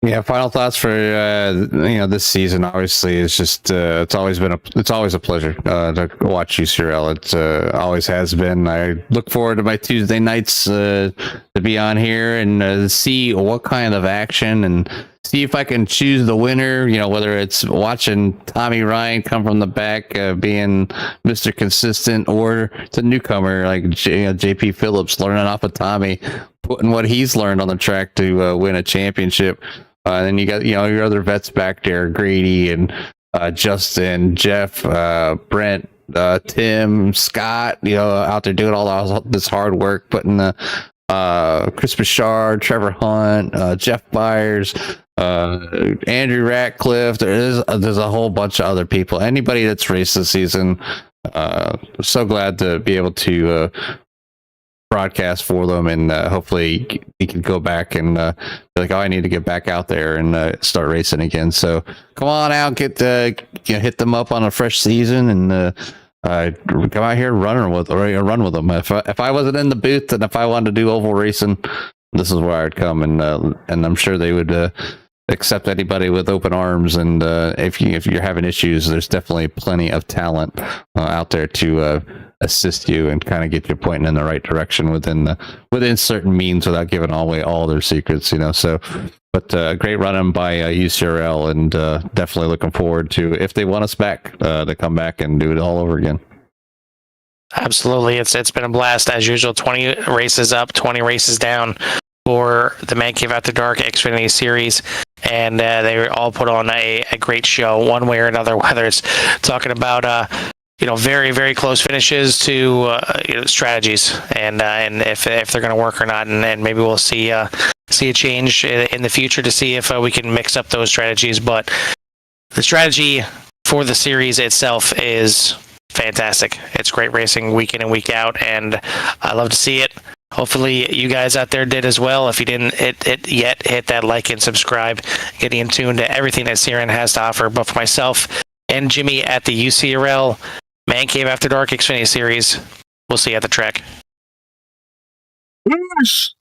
A: Yeah, final thoughts for this season. Obviously, it's just it's always a pleasure to watch UCRL. It always has been. I look forward to my Tuesday nights to be on here and see what kind of action, and see if I can choose the winner. Whether it's watching Tommy Ryan come from the back, being Mr. Consistent, or it's a newcomer like JP Phillips learning off of Tommy, putting what he's learned on the track to win a championship. Then you got your other vets back there, Grady and Justin, Jeff, Brent, Tim, Scott, out there doing all this hard work, putting the Chris Bouchard, Trevor Hunt, Jeff Byers, Andrew Ratcliffe. There's a whole bunch of other people. Anybody that's raced this season, so glad to be able to broadcast for them, and hopefully you can go back and be like, I need to get back out there and start racing again. So come on out, hit them up on a fresh season, and come out here run with them. If I wasn't in the booth, and if I wanted to do oval racing, this is where I would come, and I'm sure they would accept anybody with open arms. And if you're having issues, there's definitely plenty of talent out there to assist you and kind of get you pointing in the right direction within certain means without giving away all their secrets, so but great running by UCRL, and definitely looking forward to, if they want us back, to come back and do it all over again.
B: Absolutely. It's been a blast as usual. 20 races up, 20 races down for the Man Cave After Dark Xfinity series, and they all put on a great show one way or another, whether it's talking about very, very close finishes to strategies, and if they're going to work or not, and maybe we'll see a change in the future to see if we can mix up those strategies. But the strategy for the series itself is fantastic. It's great racing week in and week out, and I love to see it. Hopefully you guys out there did as well. If you didn't hit that like and subscribe, getting in tune to everything that CRN has to offer. But for myself and Jimmy at the UCRL Man Cave After Dark Xfinity series, we'll see you at the track.
E: Peace.